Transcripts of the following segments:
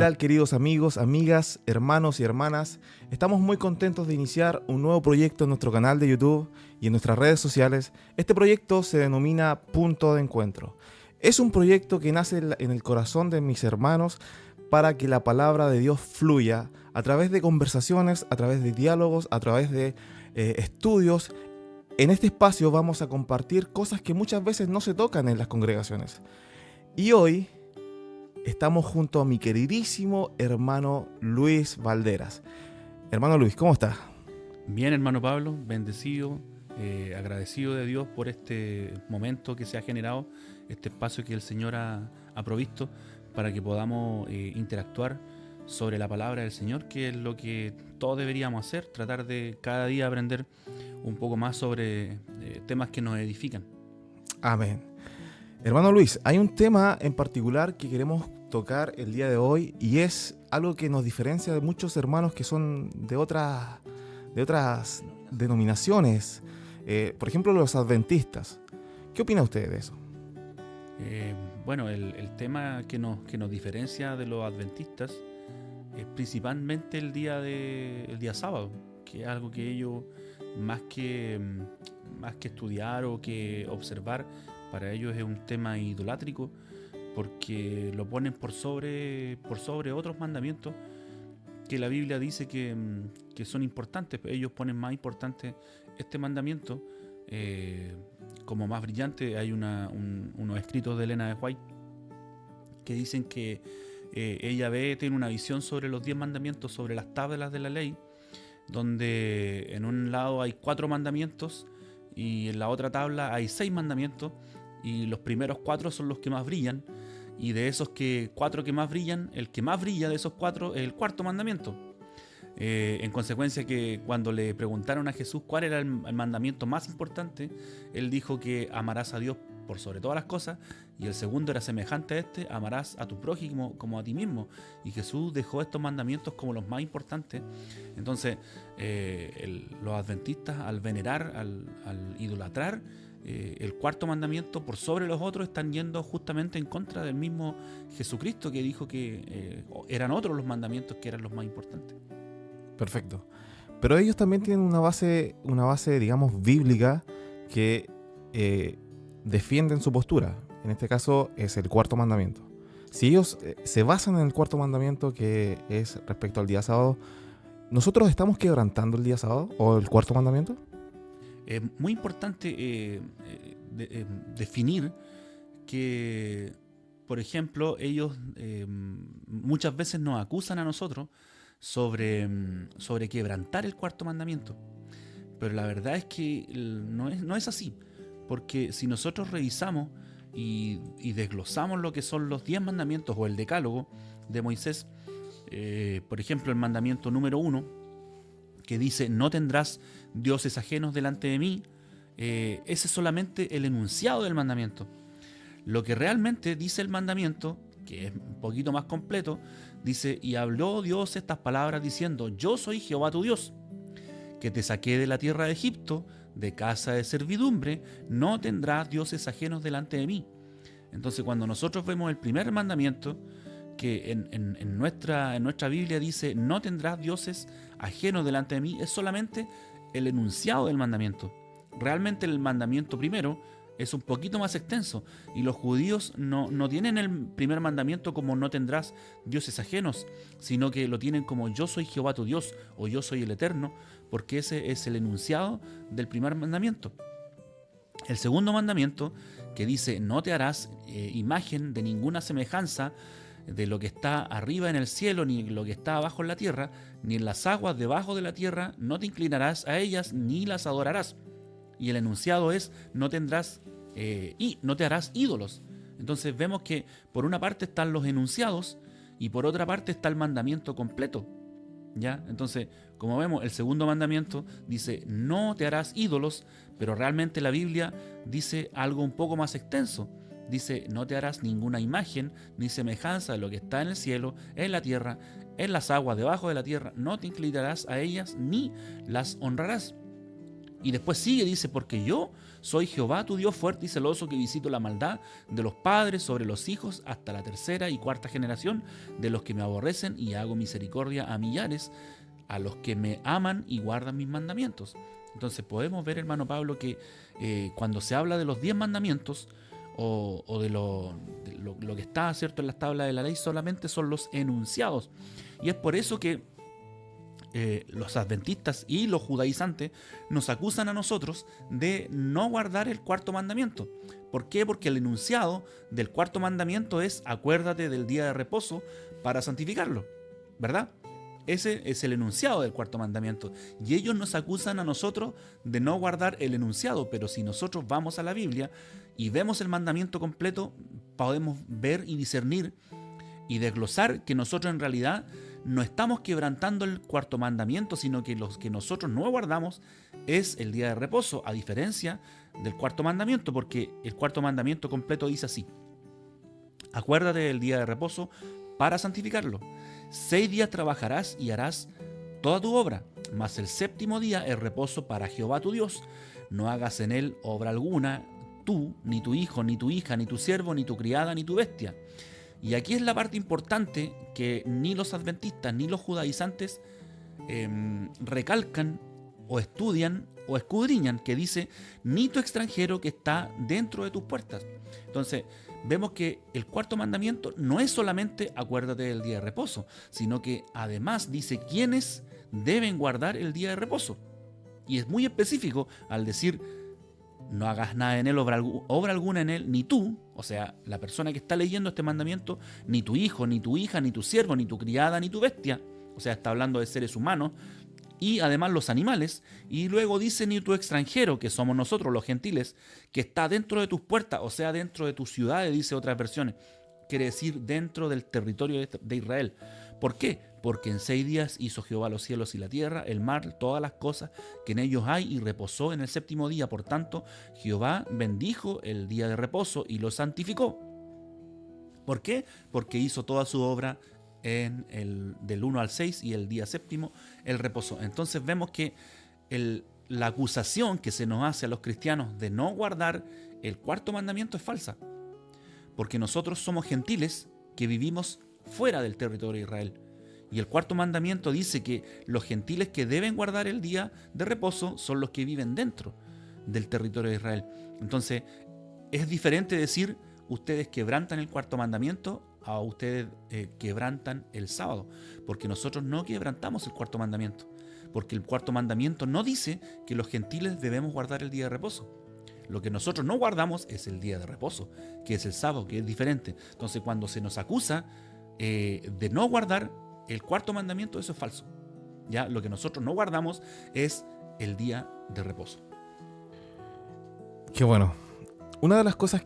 tal, queridos amigos, amigas, hermanos y hermanas? Estamos muy contentos de iniciar un nuevo proyecto en nuestro canal de YouTube y en nuestras redes sociales. Este proyecto se denomina Punto de Encuentro. Es un proyecto que nace en el corazón de mis hermanos para que la palabra de Dios fluya a través de conversaciones, a través de diálogos, a través de estudios. En este espacio vamos a compartir cosas que muchas veces no se tocan en las congregaciones. Y hoy estamos junto a mi queridísimo hermano Luis Valderas. Hermano Luis, ¿cómo estás? Bien, hermano Pablo, bendecido, agradecido de Dios por este momento que se ha generado, este espacio que el Señor ha provisto para que podamos interactuar sobre la palabra del Señor, que es lo que todos deberíamos hacer, tratar de cada día aprender un poco más sobre temas que nos edifican. Amén. Hermano Luis, hay un tema en particular que queremos tocar el día de hoy y es algo que nos diferencia de muchos hermanos que son de otras denominaciones. Por ejemplo, los adventistas. ¿Qué opina usted de eso? Bueno, el tema que nos diferencia de los adventistas es principalmente el día sábado, que es algo que ellos, más que estudiar o que observar, para ellos es un tema idolátrico, porque lo ponen por sobre otros mandamientos que la Biblia dice que son importantes. Ellos ponen más importante este mandamiento como más brillante. Hay unos escritos de Elena de White que dicen que ella tiene una visión sobre los 10 mandamientos, sobre las tablas de la ley, donde en un lado hay 4 mandamientos y en la otra tabla hay 6 mandamientos, y los primeros 4 son los que más brillan, y de esos 4 que más brillan, el que más brilla de esos 4 es el cuarto mandamiento. En consecuencia, que cuando le preguntaron a Jesús cuál era el mandamiento más importante, él dijo que amarás a Dios por sobre todas las cosas, y el segundo era semejante a este: amarás a tu prójimo como a ti mismo. Y Jesús dejó estos mandamientos como los más importantes. Entonces los adventistas, al venerar, al idolatrar el cuarto mandamiento por sobre los otros, están yendo justamente en contra del mismo Jesucristo, que dijo que eran otros los mandamientos que eran los más importantes. Perfecto. Pero ellos también tienen una base, digamos, bíblica que defienden su postura. En este caso es el cuarto mandamiento. Si ellos se basan en el cuarto mandamiento, que es respecto al día sábado, ¿nosotros estamos quebrantando el día sábado o el cuarto mandamiento? Es muy importante definir que, por ejemplo, ellos muchas veces nos acusan a nosotros sobre quebrantar el cuarto mandamiento. Pero la verdad es que no es así. Porque si nosotros revisamos y desglosamos lo que son los 10 mandamientos o el decálogo de Moisés, por ejemplo, el mandamiento número 1, que dice: no tendrás dioses ajenos delante de mí, ese es solamente el enunciado del mandamiento. Lo que realmente dice el mandamiento, que es un poquito más completo, dice: y habló Dios estas palabras diciendo: yo soy Jehová tu Dios, que te saqué de la tierra de Egipto, de casa de servidumbre, no tendrás dioses ajenos delante de mí. Entonces, cuando nosotros vemos el primer mandamiento, que en nuestra Biblia dice: no tendrás dioses ajenos delante de mí, es solamente el enunciado del mandamiento. Realmente el mandamiento primero es un poquito más extenso, y los judíos no tienen el primer mandamiento como no tendrás dioses ajenos, sino que lo tienen como yo soy Jehová tu Dios, o yo soy el Eterno, porque ese es el enunciado del primer mandamiento. El segundo mandamiento, que dice: no te harás imagen de ninguna semejanza de lo que está arriba en el cielo, ni lo que está abajo en la tierra, ni en las aguas debajo de la tierra, no te inclinarás a ellas ni las adorarás. Y el enunciado es: no tendrás y no te harás ídolos. Entonces vemos que por una parte están los enunciados y por otra parte está el mandamiento completo, ¿ya? Entonces, como vemos, el segundo mandamiento dice: no te harás ídolos, pero realmente la Biblia dice algo un poco más extenso. Dice: no te harás ninguna imagen ni semejanza de lo que está en el cielo, en la tierra, en las aguas debajo de la tierra, no te inclinarás a ellas ni las honrarás. Y después sigue, dice, porque yo soy Jehová tu Dios fuerte y celoso, que visito la maldad de los padres sobre los hijos hasta la tercera y cuarta generación de los que me aborrecen, y hago misericordia a millares, a los que me aman y guardan mis mandamientos. Entonces podemos ver, hermano Pablo, que cuando se habla de los 10 mandamientos o de lo que está, ¿cierto?, en las tablas de la ley, solamente son los enunciados. Y es por eso que los adventistas y los judaizantes nos acusan a nosotros de no guardar el cuarto mandamiento. ¿Por qué? Porque el enunciado del cuarto mandamiento es: acuérdate del día de reposo para santificarlo, ¿verdad? Ese es el enunciado del cuarto mandamiento. Y ellos nos acusan a nosotros de no guardar el enunciado. Pero si nosotros vamos a la Biblia y vemos el mandamiento completo, podemos ver y discernir y desglosar que nosotros en realidad no estamos quebrantando el cuarto mandamiento, sino que los que nosotros no guardamos es el día de reposo, a diferencia del cuarto mandamiento, porque el cuarto mandamiento completo dice así: acuérdate del día de reposo para santificarlo. 6 días trabajarás y harás toda tu obra, mas el séptimo día es reposo para Jehová tu Dios. No hagas en él obra alguna, tú, ni tu hijo, ni tu hija, ni tu siervo, ni tu criada, ni tu bestia. Y aquí es la parte importante que ni los adventistas ni los judaizantes recalcan o estudian o escudriñan, que dice: ni tu extranjero que está dentro de tus puertas. Entonces vemos que el cuarto mandamiento no es solamente acuérdate del día de reposo, sino que además dice quiénes deben guardar el día de reposo. Y es muy específico al decir: no hagas nada en él, obra alguna en él, ni tú, o sea, la persona que está leyendo este mandamiento, ni tu hijo, ni tu hija, ni tu siervo, ni tu criada, ni tu bestia. O sea, está hablando de seres humanos y además los animales. Y luego dice: ni tu extranjero, que somos nosotros los gentiles, que está dentro de tus puertas, o sea, dentro de tus ciudades, dice otras versiones. Quiere decir dentro del territorio de Israel. ¿Por qué? Porque en 6 días hizo Jehová los cielos y la tierra, el mar, todas las cosas que en ellos hay, y reposó en el séptimo día. Por tanto, Jehová bendijo el día de reposo y lo santificó. ¿Por qué? Porque hizo toda su obra del 1 al 6, y el día séptimo el reposo. Entonces vemos que la acusación que se nos hace a los cristianos de no guardar el cuarto mandamiento es falsa. Porque nosotros somos gentiles que vivimos fuera del territorio de Israel. Y el cuarto mandamiento dice que los gentiles que deben guardar el día de reposo son los que viven dentro del territorio de Israel. Entonces, es diferente decir ustedes quebrantan el cuarto mandamiento a ustedes quebrantan el sábado. Porque nosotros no quebrantamos el cuarto mandamiento. Porque el cuarto mandamiento no dice que los gentiles debemos guardar el día de reposo. Lo que nosotros no guardamos es el día de reposo, que es el sábado, que es diferente. Entonces, cuando se nos acusa de no guardar el cuarto mandamiento, eso es falso. ¿Ya? Lo que nosotros no guardamos es el día de reposo. Qué bueno. Una de las cosas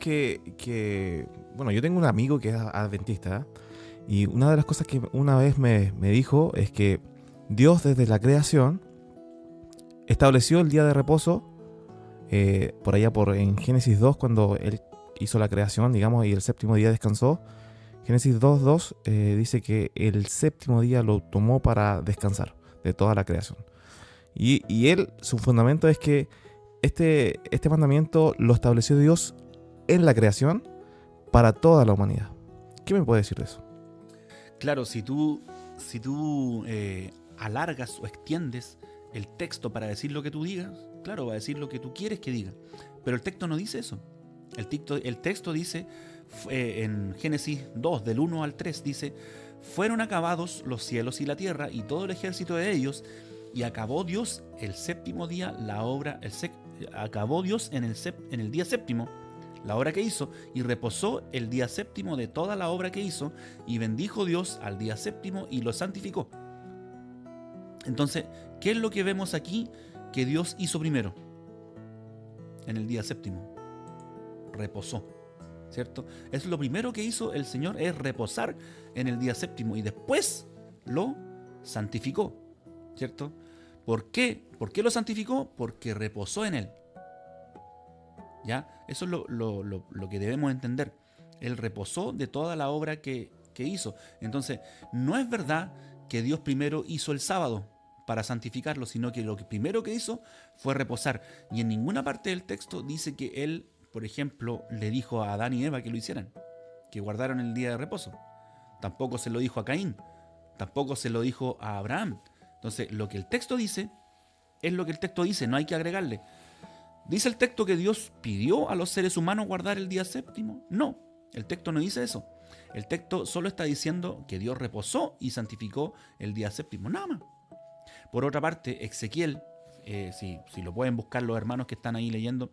bueno, yo tengo un amigo que es adventista, y una de las cosas que una vez me dijo es que Dios desde la creación estableció el día de reposo por allá en Génesis 2, cuando Él hizo la creación, digamos, y el séptimo día descansó. Génesis 2:2 dice que el séptimo día lo tomó para descansar de toda la creación. Y él, su fundamento es que este mandamiento lo estableció Dios en la creación para toda la humanidad. ¿Qué me puede decir de eso? Claro, si tú alargas o extiendes el texto para decir lo que tú digas, claro, va a decir lo que tú quieres que diga. Pero el texto no dice eso. El texto dice, en Génesis 2, del 1 al 3, dice: fueron acabados los cielos y la tierra y todo el ejército de ellos, y acabó Dios el séptimo día la obra, acabó Dios en el día séptimo la obra que hizo, y reposó el día séptimo de toda la obra que hizo, y bendijo Dios al día séptimo y lo santificó. Entonces, ¿qué es lo que vemos aquí que Dios hizo primero? En el día séptimo reposó, ¿cierto? Es lo primero que hizo el Señor, es reposar en el día séptimo, y después lo santificó, ¿cierto? ¿Por qué? ¿Por qué lo santificó? Porque reposó en él. ¿Ya? Eso es lo que debemos entender. Él reposó de toda la obra que hizo. Entonces, no es verdad que Dios primero hizo el sábado, para santificarlo, sino que lo que primero que hizo fue reposar. Y en ninguna parte del texto dice que él, por ejemplo, le dijo a Adán y Eva que lo hicieran, que guardaron el día de reposo. Tampoco se lo dijo a Caín, tampoco se lo dijo a Abraham. Entonces, lo que el texto dice es lo que el texto dice, no hay que agregarle. ¿Dice el texto que Dios pidió a los seres humanos guardar el día séptimo? No, el texto no dice eso. El texto solo está diciendo que Dios reposó y santificó el día séptimo, nada más. Por otra parte, Ezequiel, si lo pueden buscar los hermanos que están ahí leyendo,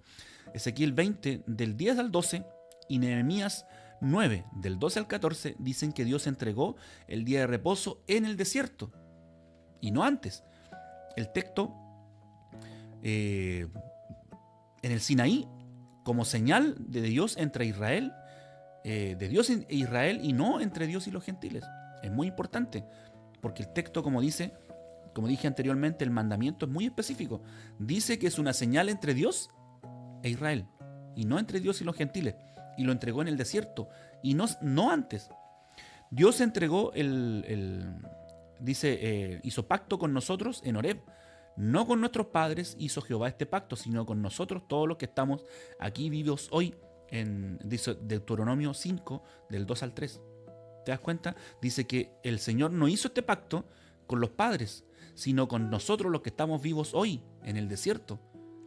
Ezequiel 20, del 10 al 12, y Nehemías 9, del 12 al 14, dicen que Dios entregó el día de reposo en el desierto, y no antes. El texto, en el Sinaí, como señal de Dios entre Israel, de Dios e Israel, y no entre Dios y los gentiles. Es muy importante, porque el texto, como dije anteriormente, el mandamiento es muy específico. Dice que es una señal entre Dios e Israel, y no entre Dios y los gentiles. Y lo entregó en el desierto, y no antes. Dios entregó hizo pacto con nosotros en Horeb. No con nuestros padres hizo Jehová este pacto, sino con nosotros, todos los que estamos aquí vivos hoy, dice Deuteronomio 5, del 2 al 3. ¿Te das cuenta? Dice que el Señor no hizo este pacto con los padres, sino con nosotros los que estamos vivos hoy, en el desierto.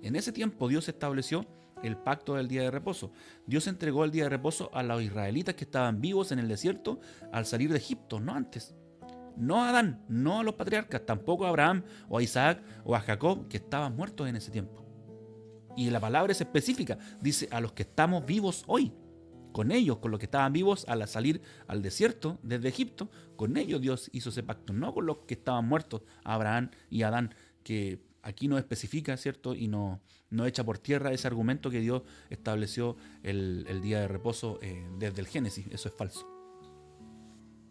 En ese tiempo Dios estableció el pacto del día de reposo. Dios entregó el día de reposo a los israelitas que estaban vivos en el desierto al salir de Egipto, no antes. No a Adán, no a los patriarcas, tampoco a Abraham o a Isaac o a Jacob, que estaban muertos en ese tiempo. Y la palabra es específica, dice a los que estamos vivos hoy. Con ellos, con los que estaban vivos al salir al desierto desde Egipto, con ellos Dios hizo ese pacto, no con los que estaban muertos, Abraham y Adán, que aquí no especifica, ¿cierto? Y no echa por tierra ese argumento que Dios estableció el día de reposo desde el Génesis. Eso es falso.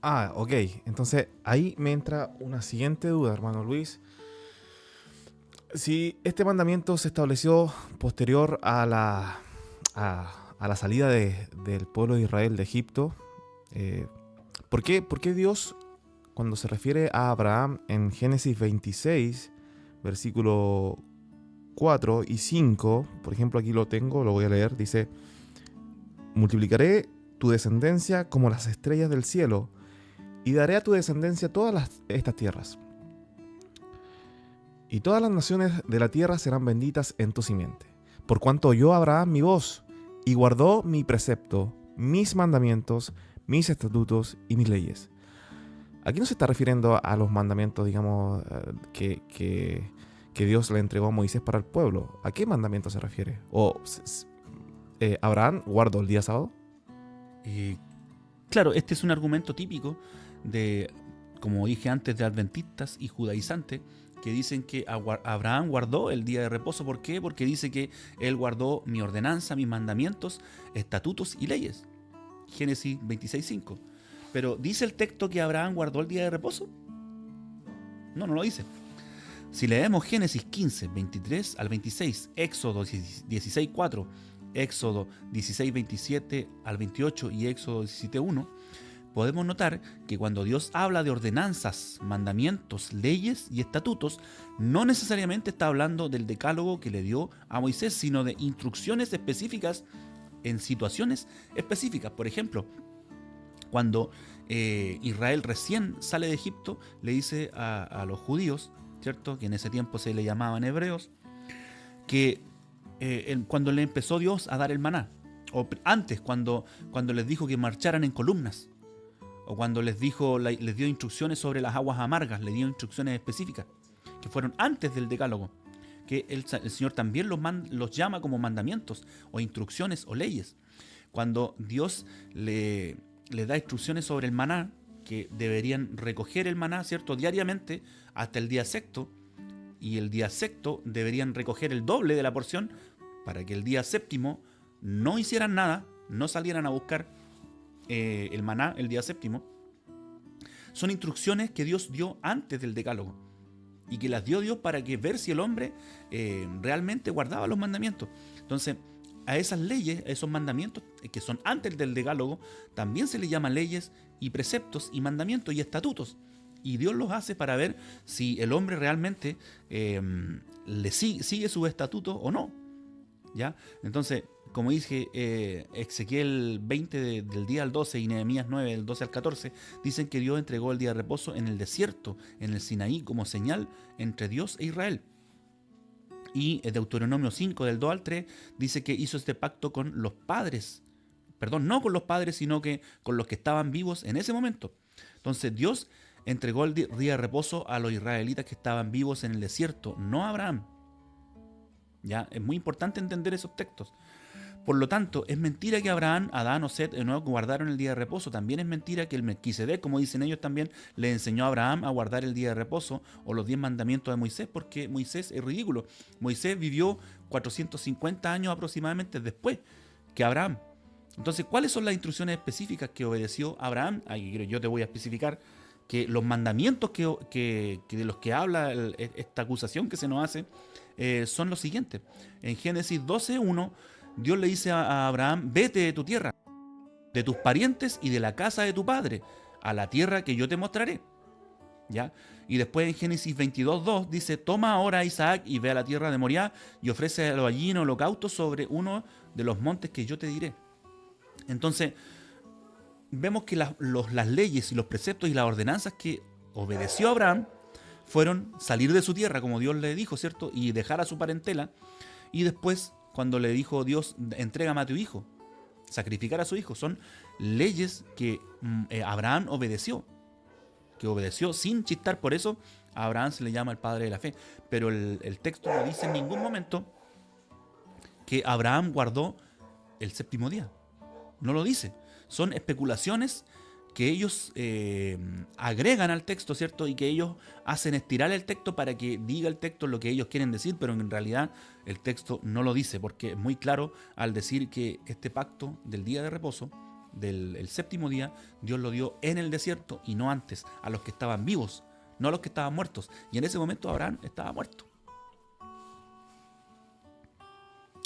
Ah, ok. Entonces ahí me entra una siguiente duda, hermano Luis. Si este mandamiento se estableció posterior a la salida del pueblo de Israel de Egipto, ¿por qué Dios, cuando se refiere a Abraham en Génesis 26, versículo 4 y 5, por ejemplo, aquí lo tengo, lo voy a leer, dice: multiplicaré tu descendencia como las estrellas del cielo, y daré a tu descendencia todas estas tierras. Y todas las naciones de la tierra serán benditas en tu simiente. Por cuanto oyó Abraham mi voz, y guardó mi precepto, mis mandamientos, mis estatutos y mis leyes. Aquí no se está refiriendo a los mandamientos, digamos, que Dios le entregó a Moisés para el pueblo. ¿A qué mandamiento se refiere? ¿O Abraham guardó el día sábado? Claro, este es un argumento típico de, como dije antes, de adventistas y judaizantes que dicen que Abraham guardó el día de reposo. ¿Por qué? Porque dice que él guardó mi ordenanza, mis mandamientos, estatutos y leyes. Génesis 26:5. Pero ¿dice el texto que Abraham guardó el día de reposo? No lo dice. Si leemos Génesis 15, 23 al 26, Éxodo 16:4, Éxodo 16, 27 al 28 y Éxodo 17:1, podemos notar que cuando Dios habla de ordenanzas, mandamientos, leyes y estatutos, no necesariamente está hablando del decálogo que le dio a Moisés, sino de instrucciones específicas en situaciones específicas. Por ejemplo, cuando Israel recién sale de Egipto, le dice a los judíos, ¿cierto?, que en ese tiempo se le llamaban hebreos, que cuando le empezó Dios a dar el maná, o antes, cuando les dijo que marcharan en columnas, o cuando les dio instrucciones sobre las aguas amargas, les dio instrucciones específicas, que fueron antes del decálogo, que el Señor también los llama como mandamientos, o instrucciones, o leyes. Cuando Dios le da instrucciones sobre el maná, que deberían recoger el maná, ¿cierto?, diariamente hasta el día sexto, y el día sexto deberían recoger el doble de la porción para que el día séptimo no hicieran nada, no salieran a buscar el maná el día séptimo. Son instrucciones que Dios dio antes del decálogo y que las dio Dios para ver si el hombre realmente guardaba los mandamientos. Entonces, a esas leyes, a esos mandamientos que son antes del decálogo, también se les llama leyes y preceptos y mandamientos y estatutos. Y Dios los hace para ver si el hombre realmente sigue sus estatutos o no. ¿Ya? Entonces, como dije, Ezequiel 20 del día al 12 y Nehemías 9 del 12 al 14, dicen que Dios entregó el día de reposo en el desierto, en el Sinaí, como señal entre Dios e Israel. Y Deuteronomio 5 del 2 al 3 dice que hizo este pacto con los padres. Perdón, no con los padres, sino que con los que estaban vivos en ese momento. Entonces Dios entregó el día de reposo a los israelitas que estaban vivos en el desierto, no a Abraham. ¿Ya? Es muy importante entender esos textos. Por lo tanto, es mentira que Abraham, Adán o Set no guardaron el día de reposo. También es mentira que el Melquisedec, como dicen ellos también, le enseñó a Abraham a guardar el día de reposo o los 10 mandamientos de Moisés, porque Moisés es ridículo. Moisés vivió 450 años aproximadamente después que Abraham. Entonces, ¿cuáles son las instrucciones específicas que obedeció Abraham? Ahí yo te voy a especificar que los mandamientos de los que habla esta acusación que se nos hace son los siguientes. En Génesis 12:1, Dios le dice a Abraham: vete de tu tierra, de tus parientes y de la casa de tu padre, a la tierra que yo te mostraré. ¿Ya? Y después en Génesis 22:2 dice: toma ahora a Isaac y ve a la tierra de Moriah y ofrécelo allí en holocausto sobre uno de los montes que yo te diré. Entonces, vemos que las leyes y los preceptos y las ordenanzas que obedeció Abraham fueron salir de su tierra, como Dios le dijo, ¿cierto? Y dejar a su parentela. Y después, cuando le dijo Dios: entrégame a tu hijo, sacrificar a su hijo, son leyes que Abraham obedeció, sin chistar. Por eso a Abraham se le llama el padre de la fe. Pero el texto no dice en ningún momento que Abraham guardó el séptimo día. No lo dice. Son especulaciones que ellos agregan al texto, ¿cierto? Y que ellos hacen estirar el texto para que diga el texto lo que ellos quieren decir, pero en realidad el texto no lo dice, porque es muy claro al decir que este pacto del día de reposo, del séptimo día, Dios lo dio en el desierto y no antes, a los que estaban vivos, no a los que estaban muertos. Y en ese momento Abraham estaba muerto.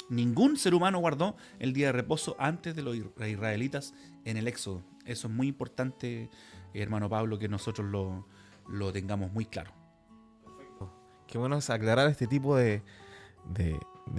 Ningún ser humano guardó el día de reposo antes de los israelitas en el Éxodo. Eso es muy importante, hermano Pablo, que nosotros lo tengamos muy claro. Perfecto. Qué bueno es aclarar este tipo de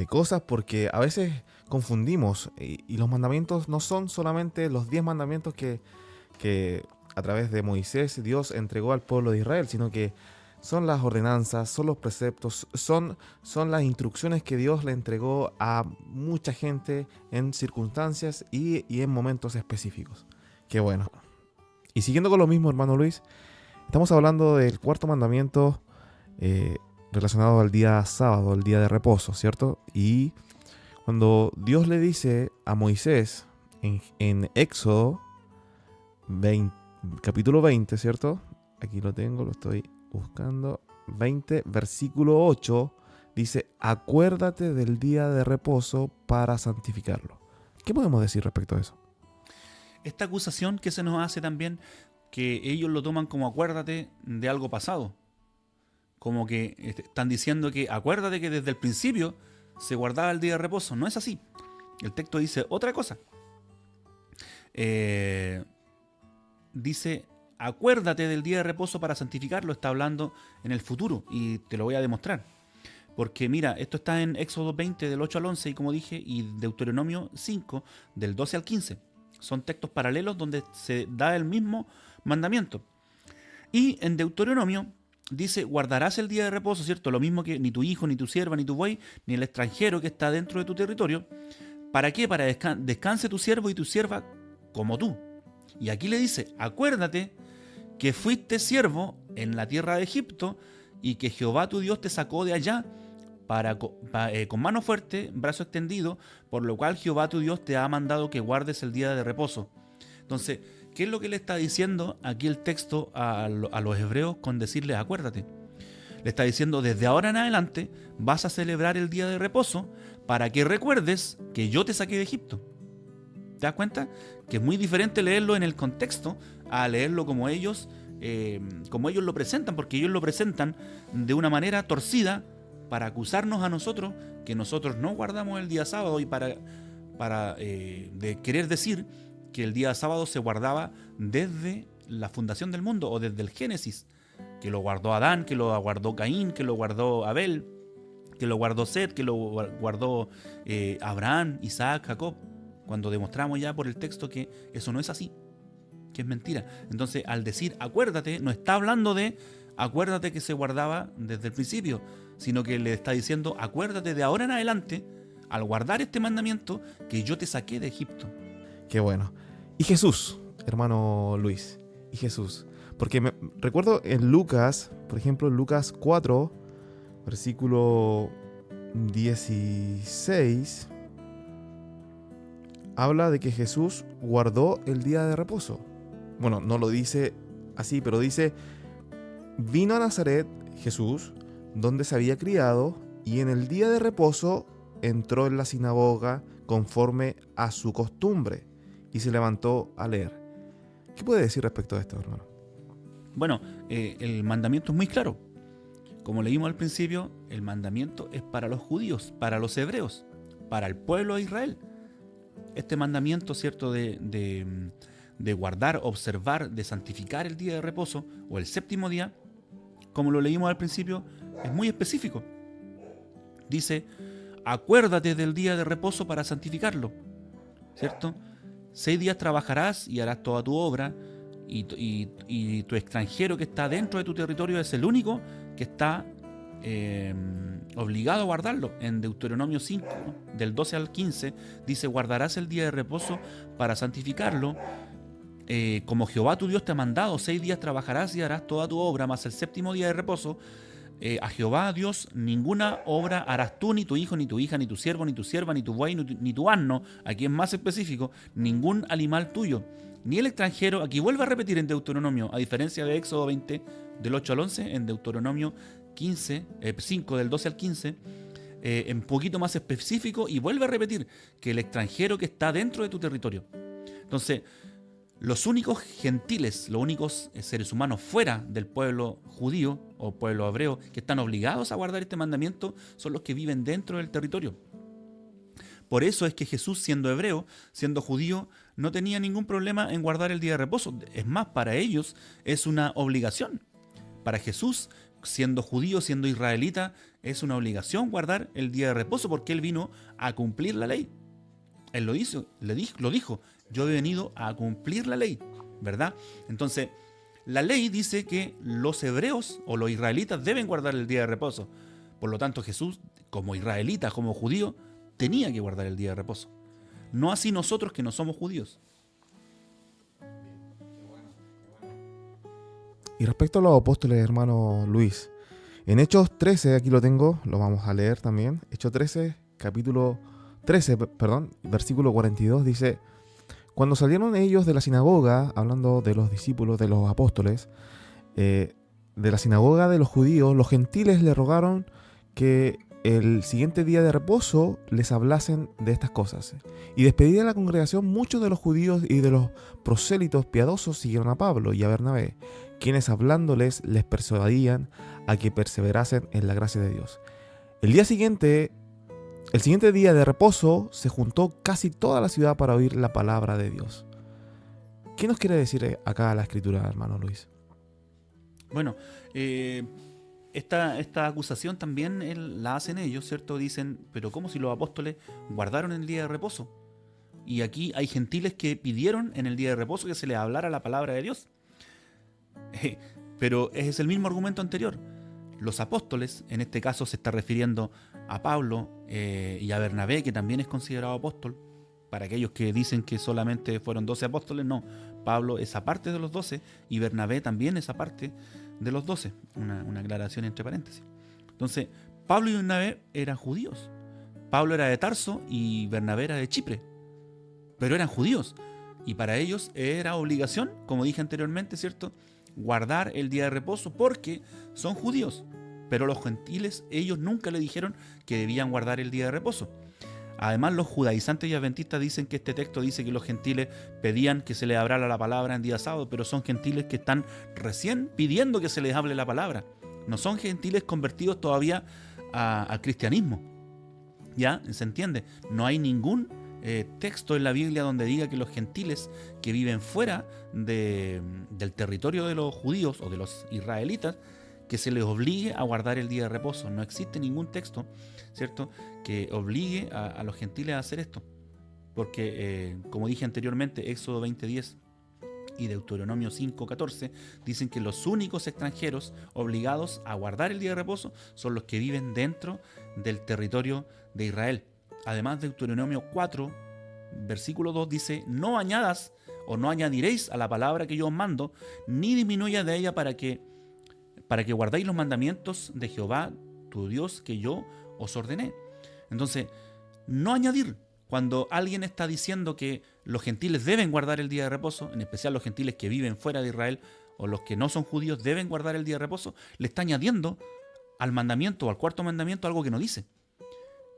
cosas, porque a veces confundimos y los mandamientos no son solamente los 10 mandamientos que a través de Moisés Dios entregó al pueblo de Israel, sino que son las ordenanzas, son los preceptos, son las instrucciones que Dios le entregó a mucha gente en circunstancias y en momentos específicos. Qué bueno. Y siguiendo con lo mismo, hermano Luis, estamos hablando del cuarto mandamiento relacionado al día sábado, el día de reposo, ¿cierto? Y cuando Dios le dice a Moisés en Éxodo 20, capítulo 20, ¿cierto? Aquí lo tengo, lo estoy buscando. 20, versículo 8, dice: acuérdate del día de reposo para santificarlo. ¿Qué podemos decir respecto a eso? Esta acusación que se nos hace también, que ellos lo toman como acuérdate de algo pasado. Como que están diciendo que acuérdate que desde el principio se guardaba el día de reposo. No es así. El texto dice otra cosa. Dice: acuérdate del día de reposo para santificarlo. Está hablando en el futuro y te lo voy a demostrar. Porque mira, esto está en Éxodo 20 del 8 al 11 y como dije, y Deuteronomio 5 del 12 al 15. Son textos paralelos donde se da el mismo mandamiento. Y en Deuteronomio dice: guardarás el día de reposo, ¿cierto? Lo mismo que ni tu hijo, ni tu sierva, ni tu buey, ni el extranjero que está dentro de tu territorio. ¿Para qué? Para descanse tu siervo y tu sierva como tú. Y aquí le dice: acuérdate que fuiste siervo en la tierra de Egipto y que Jehová tu Dios te sacó de allá con mano fuerte, brazo extendido, por lo cual Jehová tu Dios te ha mandado que guardes el día de reposo. Entonces, ¿qué es lo que le está diciendo aquí el texto a los hebreos con decirles acuérdate? Le está diciendo: desde ahora en adelante vas a celebrar el día de reposo para que recuerdes que yo te saqué de Egipto. ¿Te das cuenta? Que es muy diferente leerlo en el contexto a leerlo como ellos lo presentan, porque ellos lo presentan de una manera torcida para acusarnos a nosotros que nosotros no guardamos el día sábado y para querer decir que el día sábado se guardaba desde la fundación del mundo o desde el Génesis que lo guardó Adán, que lo guardó Caín, que lo guardó Abel, que lo guardó Set, que lo guardó Abraham, Isaac, Jacob, cuando demostramos ya por el texto que eso no es así, que es mentira. Entonces, al decir acuérdate, no está hablando de acuérdate que se guardaba desde el principio, sino que le está diciendo acuérdate de ahora en adelante, al guardar este mandamiento, que yo te saqué de Egipto. Qué bueno. Y Jesús, hermano Luis, y Jesús. Porque recuerdo en Lucas, por ejemplo, en Lucas 4, versículo 16, habla de que Jesús guardó el día de reposo. Bueno, no lo dice así, pero dice, vino a Nazaret Jesús, donde se había criado, y en el día de reposo entró en la sinagoga conforme a su costumbre, y se levantó a leer. ¿Qué puede decir respecto a esto, hermano? Bueno, el mandamiento es muy claro. Como leímos al principio, el mandamiento es para los judíos, para los hebreos, para el pueblo de Israel. Este mandamiento, ¿cierto?, de guardar, observar, de santificar el día de reposo o el séptimo día, como lo leímos al principio, es muy específico. Dice, acuérdate del día de reposo para santificarlo, ¿cierto? 6 días trabajarás y harás toda tu obra, y tu extranjero que está dentro de tu territorio es el único que está obligado a guardarlo. En Deuteronomio 5, del 12 al 15, dice, guardarás el día de reposo para santificarlo, como Jehová tu Dios te ha mandado. 6 días trabajarás y harás toda tu obra, mas el séptimo día de reposo, a Jehová Dios ninguna obra harás tú, ni tu hijo, ni tu hija, ni tu siervo, ni tu sierva, ni tu buey, ni tu asno. Aquí es más específico, ningún animal tuyo, ni el extranjero. Aquí vuelve a repetir en Deuteronomio, a diferencia de Éxodo 20, del 8 al 11, en Deuteronomio 5, del 12 al 15, un poquito más específico, y vuelve a repetir que el extranjero que está dentro de tu territorio. Entonces, los únicos gentiles, los únicos seres humanos fuera del pueblo judío o pueblo hebreo que están obligados a guardar este mandamiento son los que viven dentro del territorio. Por eso es que Jesús, siendo hebreo, siendo judío, no tenía ningún problema en guardar el día de reposo. Es más, para ellos es una obligación. Para Jesús, siendo judío, siendo israelita, es una obligación guardar el día de reposo, porque Él vino a cumplir la ley. Él lo hizo, lo dijo, yo he venido a cumplir la ley, ¿verdad? Entonces, la ley dice que los hebreos o los israelitas deben guardar el día de reposo. Por lo tanto, Jesús, como israelita, como judío, tenía que guardar el día de reposo. No así nosotros que no somos judíos. Y respecto a los apóstoles, hermano Luis, en Hechos 13, aquí lo tengo, lo vamos a leer también. Hechos 13, versículo 42, dice, cuando salieron ellos de la sinagoga, hablando de los discípulos, de los apóstoles, de la sinagoga de los judíos, los gentiles le rogaron que el siguiente día de reposo les hablasen de estas cosas. Y despedida de la congregación, muchos de los judíos y de los prosélitos piadosos siguieron a Pablo y a Bernabé, quienes hablándoles les persuadían a que perseverasen en la gracia de Dios. El siguiente día de reposo se juntó casi toda la ciudad para oír la palabra de Dios. ¿Qué nos quiere decir acá la Escritura, hermano Luis? Bueno, esta acusación también la hacen ellos, ¿cierto? Dicen, pero ¿cómo si los apóstoles guardaron el día de reposo? Y aquí hay gentiles que pidieron en el día de reposo que se les hablara la palabra de Dios. Pero es el mismo argumento anterior. Los apóstoles, en este caso se está refiriendo a Pablo y a Bernabé, que también es considerado apóstol. Para aquellos que dicen que solamente fueron 12 apóstoles, no. Pablo es aparte de los 12 y Bernabé también es aparte de los 12. Una aclaración entre paréntesis. Entonces, Pablo y Bernabé eran judíos. Pablo era de Tarso y Bernabé era de Chipre. Pero eran judíos. Y para ellos era obligación, como dije anteriormente, ¿cierto?, guardar el día de reposo porque son judíos. Pero los gentiles, ellos nunca le dijeron que debían guardar el día de reposo. Además, los judaizantes y adventistas dicen que este texto dice que los gentiles pedían que se les hablara la palabra en día sábado, pero son gentiles que están recién pidiendo que se les hable la palabra. No son gentiles convertidos todavía al cristianismo. ¿Ya? ¿Se entiende? No hay ningún texto en la Biblia donde diga que los gentiles que viven fuera del territorio de los judíos o de los israelitas, que se les obligue a guardar el día de reposo. No existe ningún texto, ¿cierto?, que obligue a los gentiles a hacer esto. Porque, como dije anteriormente, Éxodo 20:10 y Deuteronomio 5:14 dicen que los únicos extranjeros obligados a guardar el día de reposo son los que viven dentro del territorio de Israel. Además, Deuteronomio 4, versículo 2 dice: no añadas o no añadiréis a la palabra que yo os mando, ni disminuyas de ella para que guardéis los mandamientos de Jehová, tu Dios, que yo os ordené. Entonces, no añadir. Cuando alguien está diciendo que los gentiles deben guardar el día de reposo, en especial los gentiles que viven fuera de Israel o los que no son judíos deben guardar el día de reposo, le está añadiendo al mandamiento o al cuarto mandamiento algo que no dice.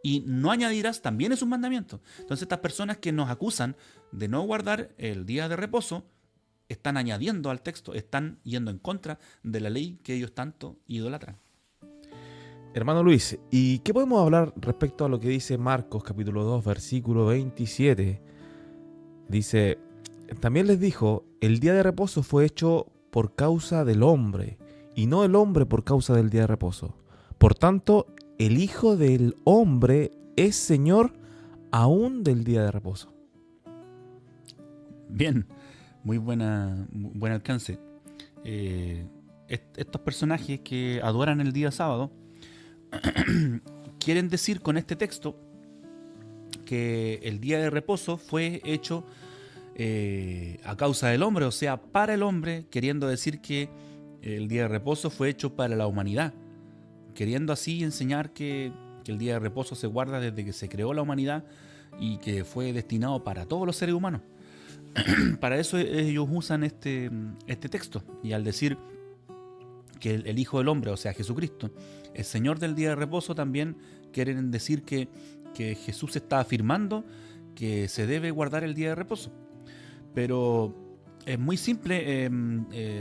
Y no añadirás también es un mandamiento. Entonces estas personas que nos acusan de no guardar el día de reposo están añadiendo al texto, están yendo en contra de la ley que ellos tanto idolatran. Hermano Luis, ¿y qué podemos hablar respecto a lo que dice Marcos capítulo 2, versículo 27? Dice: también les dijo, el día de reposo fue hecho por causa del hombre, y no el hombre por causa del día de reposo. Por tanto, el Hijo del Hombre es Señor aún del día de reposo. Bien, buen alcance. Estos personajes que adoran el día sábado quieren decir con este texto que el día de reposo fue hecho a causa del hombre, o sea, para el hombre, queriendo decir que el día de reposo fue hecho para la humanidad, queriendo así enseñar que el día de reposo se guarda desde que se creó la humanidad y que fue destinado para todos los seres humanos. Para eso ellos usan este texto, y al decir que el Hijo del Hombre, o sea Jesucristo, es Señor del día de reposo, también quieren decir que Jesús está afirmando que se debe guardar el día de reposo. Pero es muy simple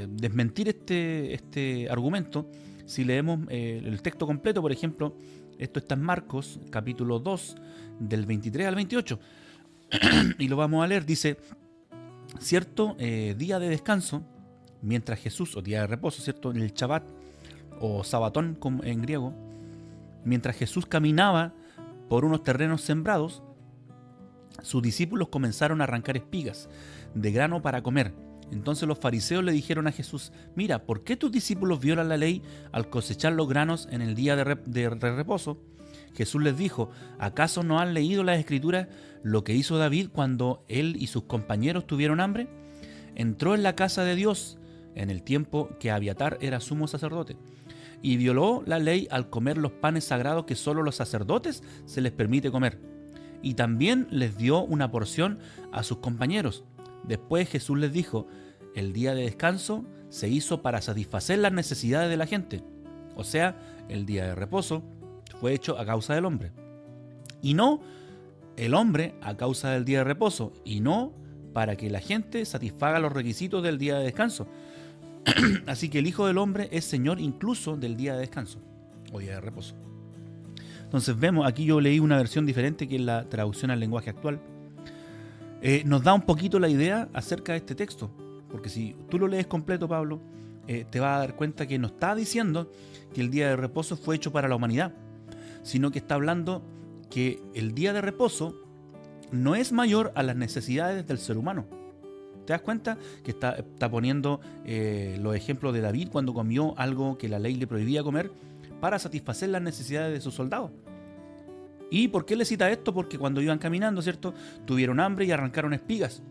desmentir este argumento si leemos el texto completo. Por ejemplo, esto está en Marcos capítulo 2 del 23 al 28 y lo vamos a leer. Dice: cierto día de descanso, mientras Jesús, o día de reposo, ¿cierto?, en el Shabbat o Sabatón en griego, mientras Jesús caminaba por unos terrenos sembrados, sus discípulos comenzaron a arrancar espigas de grano para comer. Entonces los fariseos le dijeron a Jesús: mira, ¿por qué tus discípulos violan la ley al cosechar los granos en el día de reposo? Jesús les dijo: ¿acaso no han leído las Escrituras lo que hizo David cuando él y sus compañeros tuvieron hambre? Entró en la casa de Dios en el tiempo que Abiatar era sumo sacerdote, y violó la ley al comer los panes sagrados que solo los sacerdotes se les permite comer. Y también les dio una porción a sus compañeros. Después Jesús les dijo: el día de descanso se hizo para satisfacer las necesidades de la gente. O sea, el día de reposo fue hecho a causa del hombre. Y no el hombre a causa del día de reposo. Y no para que la gente satisfaga los requisitos del día de descanso. Así que el Hijo del Hombre es Señor incluso del día de descanso o día de reposo. Entonces vemos, aquí yo leí una versión diferente que es la traducción al lenguaje actual. Nos da un poquito la idea acerca de este texto, porque si tú lo lees completo, Pablo, te vas a dar cuenta que no está diciendo que el día de reposo fue hecho para la humanidad, sino que está hablando que el día de reposo no es mayor a las necesidades del ser humano. ¿Te das cuenta? Que está poniendo los ejemplos de David cuando comió algo que la ley le prohibía comer para satisfacer las necesidades de sus soldados. ¿Y por qué le cita esto? Porque cuando iban caminando, ¿cierto?, tuvieron hambre y arrancaron espigas.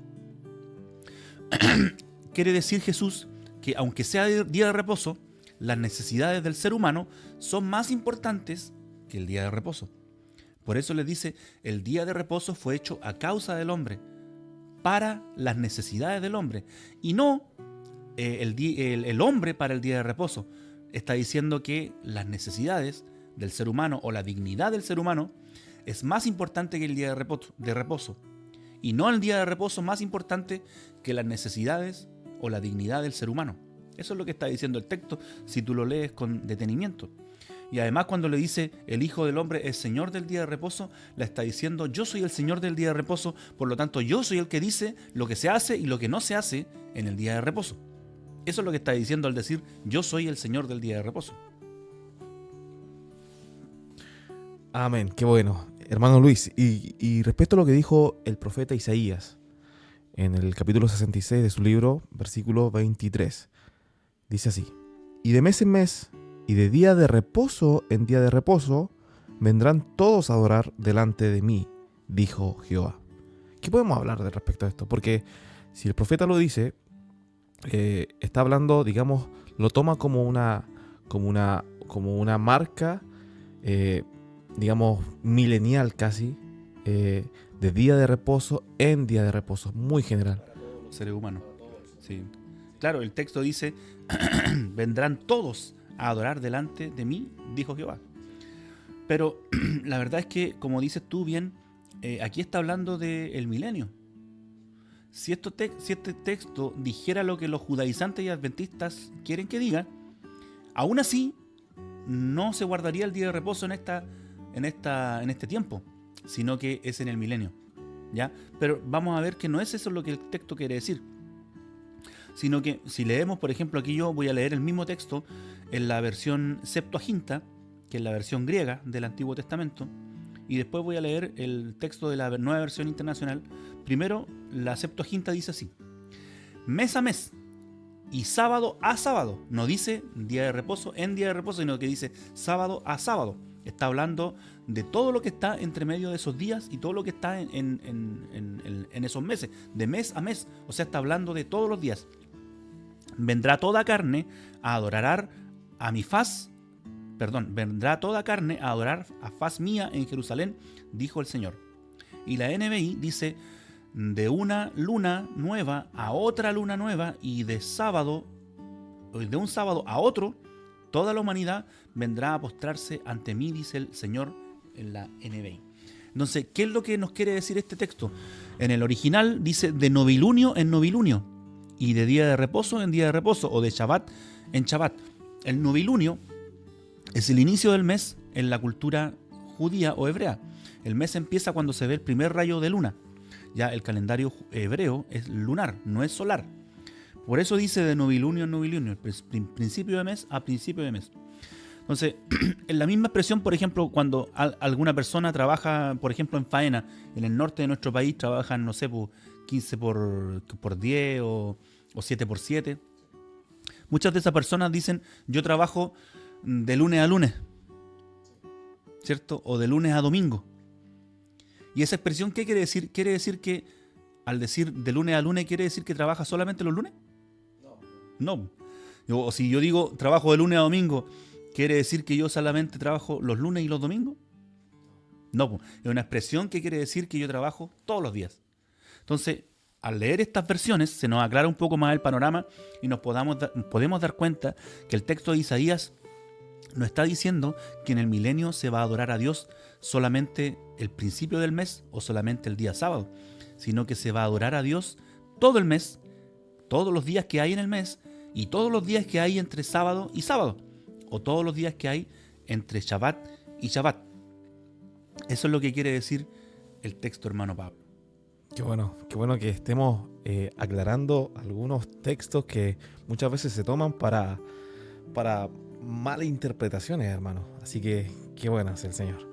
Quiere decir Jesús que aunque sea día de reposo, las necesidades del ser humano son más importantes que el día de reposo. Por eso les dice: el día de reposo fue hecho a causa del hombre, para las necesidades del hombre, y no el hombre para el día de reposo. Está diciendo que las necesidades del ser humano o la dignidad del ser humano es más importante que el día de reposo, y no el día de reposo más importante que las necesidades o la dignidad del ser humano. Eso es lo que está diciendo el texto si tú lo lees con detenimiento. Y además cuando le dice el Hijo del Hombre es Señor del día de reposo, le está diciendo yo soy el Señor del día de reposo, por lo tanto yo soy el que dice lo que se hace y lo que no se hace en el día de reposo. Eso es lo que está diciendo al decir yo soy el Señor del día de reposo. Amén, qué bueno. Hermano Luis, y respecto a lo que dijo el profeta Isaías en el capítulo 66 de su libro, versículo 23, dice así: y de mes en mes, y de día de reposo en día de reposo, vendrán todos a adorar delante de mí, dijo Jehová. ¿Qué podemos hablar respecto a esto? Porque si el profeta lo dice, está hablando, digamos, lo toma como una marca, digamos, milenial casi, de día de reposo en día de reposo, muy general. Para todos los seres humanos. Sí. Claro, el texto dice, vendrán todos a adorar delante de mí, dijo Jehová. Pero la verdad es que, como dices tú bien, aquí está hablando del milenio. Si este texto dijera lo que los judaizantes y adventistas quieren que diga, aún así no se guardaría el día de reposo en este tiempo, sino que es en el milenio, ¿ya? Pero vamos a ver que no es eso lo que el texto quiere decir, sino que si leemos, por ejemplo, aquí yo voy a leer el mismo texto en la versión Septuaginta, que es la versión griega del Antiguo Testamento, y después voy a leer el texto de la nueva versión internacional. Primero, la Septuaginta dice así: mes a mes y sábado a sábado. No dice día de reposo en día de reposo, sino que dice sábado a sábado. Está hablando de todo lo que está entre medio de esos días y todo lo que está en esos meses, de mes a mes. O sea, está hablando de todos los días. Vendrá toda carne a adorar a mi faz. Vendrá toda carne a adorar a faz mía en Jerusalén, dijo el Señor. Y la NBI dice: de una luna nueva a otra luna nueva, y de un sábado a otro, toda la humanidad vendrá a postrarse ante mí, dice el Señor, en la NBI. Entonces, ¿qué es lo que nos quiere decir este texto? En el original dice de novilunio en novilunio, y de día de reposo en día de reposo, o de Shabbat en Shabbat. El novilunio es el inicio del mes en la cultura judía o hebrea. El mes empieza cuando se ve el primer rayo de luna. Ya el calendario hebreo es lunar, no es solar. Por eso dice de novilunio en novilunio, principio de mes a principio de mes. Entonces, en la misma expresión, por ejemplo, cuando alguna persona trabaja, por ejemplo, en faena, en el norte de nuestro país trabajan, no sé, 15 por 10 o 7 por 7. Muchas de esas personas dicen, yo trabajo de lunes a lunes, ¿cierto? O de lunes a domingo. ¿Y esa expresión qué quiere decir? ¿Quiere decir que al decir de lunes a lunes quiere decir que trabaja solamente los lunes? No. O si yo digo trabajo de lunes a domingo, ¿quiere decir que yo solamente trabajo los lunes y los domingos? No. Es una expresión que quiere decir que yo trabajo todos los días. Entonces, al leer estas versiones se nos aclara un poco más el panorama y nos podemos dar cuenta que el texto de Isaías no está diciendo que en el milenio se va a adorar a Dios solamente el principio del mes o solamente el día sábado, sino que se va a adorar a Dios todo el mes, todos los días que hay en el mes y todos los días que hay entre sábado y sábado, o todos los días que hay entre Shabbat y Shabbat. Eso es lo que quiere decir el texto, hermano Pablo. Qué bueno que estemos aclarando algunos textos que muchas veces se toman para malas interpretaciones, hermano. Así que qué bueno es el Señor.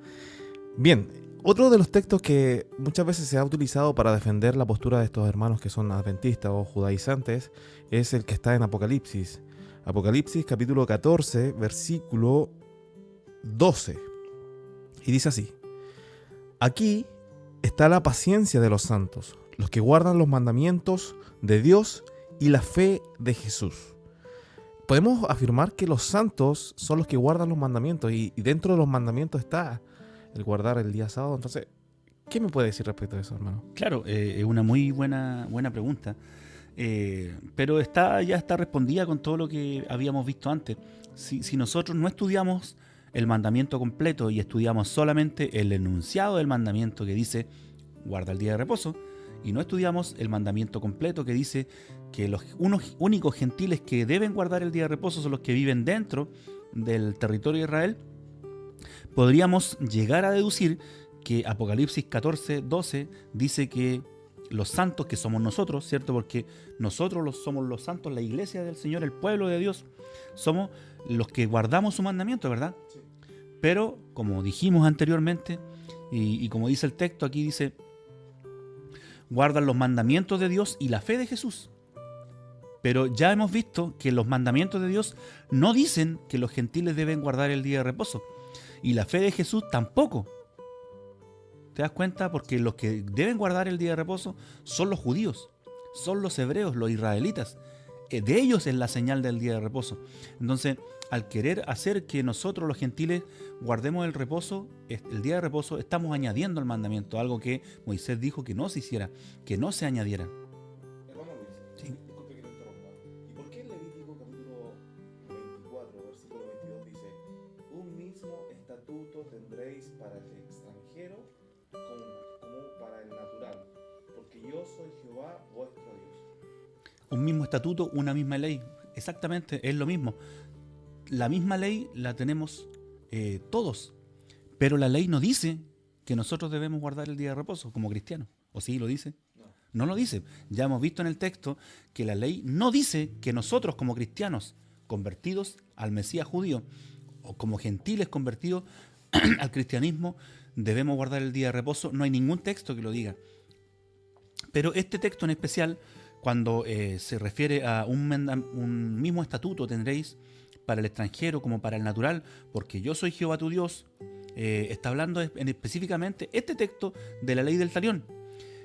Bien, otro de los textos que muchas veces se ha utilizado para defender la postura de estos hermanos que son adventistas o judaizantes es el que está en Apocalipsis. Apocalipsis capítulo 14, versículo 12. Y dice así: aquí está la paciencia de los santos, los que guardan los mandamientos de Dios y la fe de Jesús. Podemos afirmar que los santos son los que guardan los mandamientos y dentro de los mandamientos está el guardar el día sábado. Entonces, ¿qué me puede decir respecto a eso, hermano? Claro, es una muy buena pregunta, pero ya está respondida con todo lo que habíamos visto antes. Si nosotros no estudiamos el mandamiento completo y estudiamos solamente el enunciado del mandamiento que dice guarda el día de reposo, y no estudiamos el mandamiento completo que dice que los únicos gentiles que deben guardar el día de reposo son los que viven dentro del territorio de Israel, podríamos llegar a deducir que Apocalipsis 14:12 dice que los santos, que somos nosotros, ¿cierto? Porque nosotros somos los santos, la iglesia del Señor, el pueblo de Dios, somos los que guardamos su mandamiento, ¿verdad? Sí. Pero, como dijimos anteriormente, y como dice el texto, aquí dice, guardan los mandamientos de Dios y la fe de Jesús. Pero ya hemos visto que los mandamientos de Dios no dicen que los gentiles deben guardar el día de reposo. Y la fe de Jesús tampoco. ¿Te das cuenta? Porque los que deben guardar el día de reposo son los judíos, son los hebreos, los israelitas. De ellos es la señal del día de reposo. Entonces, al querer hacer que nosotros los gentiles guardemos el reposo, el día de reposo, estamos añadiendo al mandamiento, algo que Moisés dijo que no se hiciera, que no se añadiera. Hermano Luis, sí. Disculpe que lo interrumpa. ¿Y por qué en Levítico capítulo 24, versículo 22 dice, un mismo estatuto tendréis para el extranjero como para el natural? Porque yo soy Jehová vuestro Dios. Un mismo estatuto, una misma ley. Exactamente, es lo mismo. La misma ley la tenemos todos, pero la ley no dice que nosotros debemos guardar el día de reposo como cristianos. ¿O sí lo dice? No lo dice. Ya hemos visto en el texto que la ley no dice que nosotros como cristianos convertidos al Mesías judío o como gentiles convertidos al cristianismo debemos guardar el día de reposo. No hay ningún texto que lo diga. Pero este texto en especial, cuando se refiere a un mismo estatuto tendréis para el extranjero como para el natural, porque yo soy Jehová tu Dios, está hablando específicamente este texto de la ley del talión.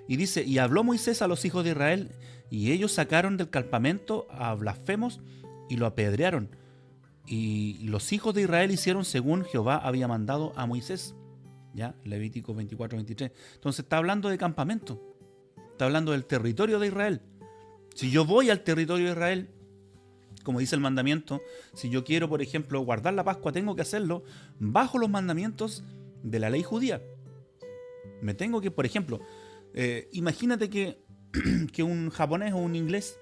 Y dice, y habló Moisés a los hijos de Israel, y ellos sacaron del campamento a blasfemos y lo apedrearon. Y los hijos de Israel hicieron según Jehová había mandado a Moisés. ¿Ya? Levítico 24:23. Entonces está hablando de campamento. Está hablando del territorio de Israel. Si yo voy al territorio de Israel, como dice el mandamiento, si yo quiero, por ejemplo, guardar la Pascua, tengo que hacerlo bajo los mandamientos de la ley judía. Me tengo que, por ejemplo, imagínate que un japonés o un inglés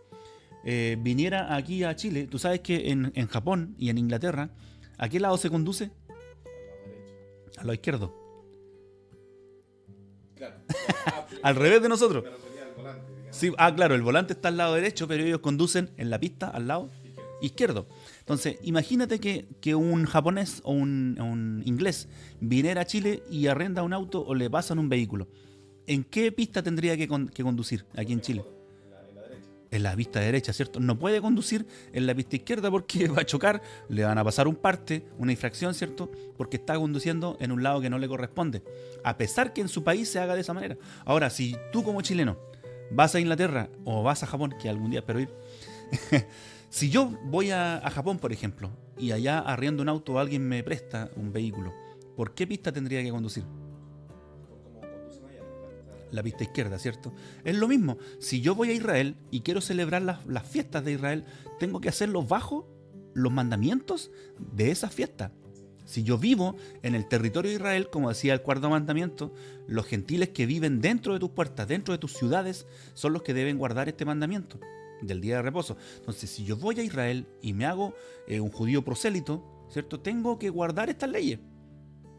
viniera aquí a Chile. Tú sabes que en Japón y en Inglaterra, ¿a qué lado se conduce? A lo izquierdo. Claro. Al revés de nosotros. Sí, claro, el volante está al lado derecho, pero ellos conducen en la pista al lado izquierdo. Entonces, imagínate que un japonés o un inglés viniera a Chile y arrenda un auto o le pasan un vehículo. ¿En qué pista tendría que conducir aquí en Chile? En la pista derecha, ¿cierto? No puede conducir en la pista izquierda porque va a chocar, le van a pasar un parte, una infracción, ¿cierto? Porque está conduciendo en un lado que no le corresponde. A pesar que en su país se haga de esa manera. Ahora, si tú como chileno vas a Inglaterra o vas a Japón, que algún día espero ir, si yo voy a Japón, por ejemplo, y allá arriendo un auto o alguien me presta un vehículo, ¿por qué pista tendría que conducir? La pista izquierda, ¿cierto? Es lo mismo. Si yo voy a Israel y quiero celebrar las fiestas de Israel, tengo que hacerlo bajo los mandamientos de esa fiesta. Si yo vivo en el territorio de Israel, como decía el cuarto mandamiento, los gentiles que viven dentro de tus puertas, dentro de tus ciudades, son los que deben guardar este mandamiento del día de reposo. Entonces, si yo voy a Israel y me hago un judío prosélito, ¿cierto? Tengo que guardar estas leyes,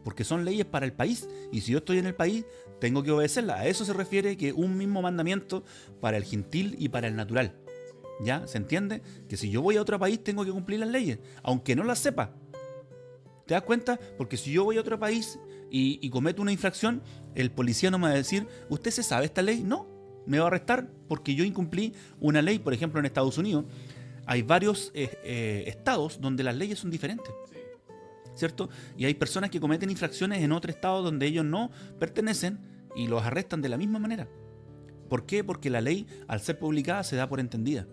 porque son leyes para el país, y si yo estoy en el país, tengo que obedecerlas. A eso se refiere que un mismo mandamiento para el gentil y para el natural. ¿Ya? ¿Se entiende? Que si yo voy a otro país, tengo que cumplir las leyes, aunque no las sepa. ¿Te das cuenta? Porque si yo voy a otro país y cometo una infracción, el policía no me va a decir, ¿usted se sabe esta ley? No, me va a arrestar porque yo incumplí una ley. Por ejemplo, en Estados Unidos hay varios estados donde las leyes son diferentes, ¿cierto? Y hay personas que cometen infracciones en otro estado donde ellos no pertenecen y los arrestan de la misma manera. ¿Por qué? Porque la ley, al ser publicada, se da por entendida.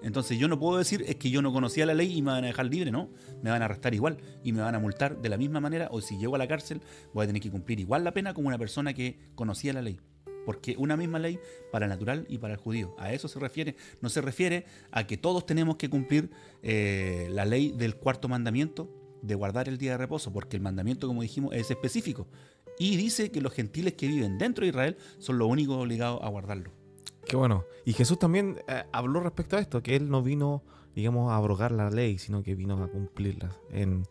Entonces yo no puedo decir es que yo no conocía la ley y me van a dejar libre, no, me van a arrestar igual y me van a multar de la misma manera, o si llego a la cárcel voy a tener que cumplir igual la pena como una persona que conocía la ley, porque una misma ley para el natural y para el judío. A eso se refiere. No se refiere a que todos tenemos que cumplir la ley del cuarto mandamiento de guardar el día de reposo, porque el mandamiento, como dijimos, es específico y dice que los gentiles que viven dentro de Israel son los únicos obligados a guardarlo. Qué bueno. Y Jesús también habló respecto a esto, que Él no vino, digamos, a abrogar la ley, sino que vino a cumplirla. En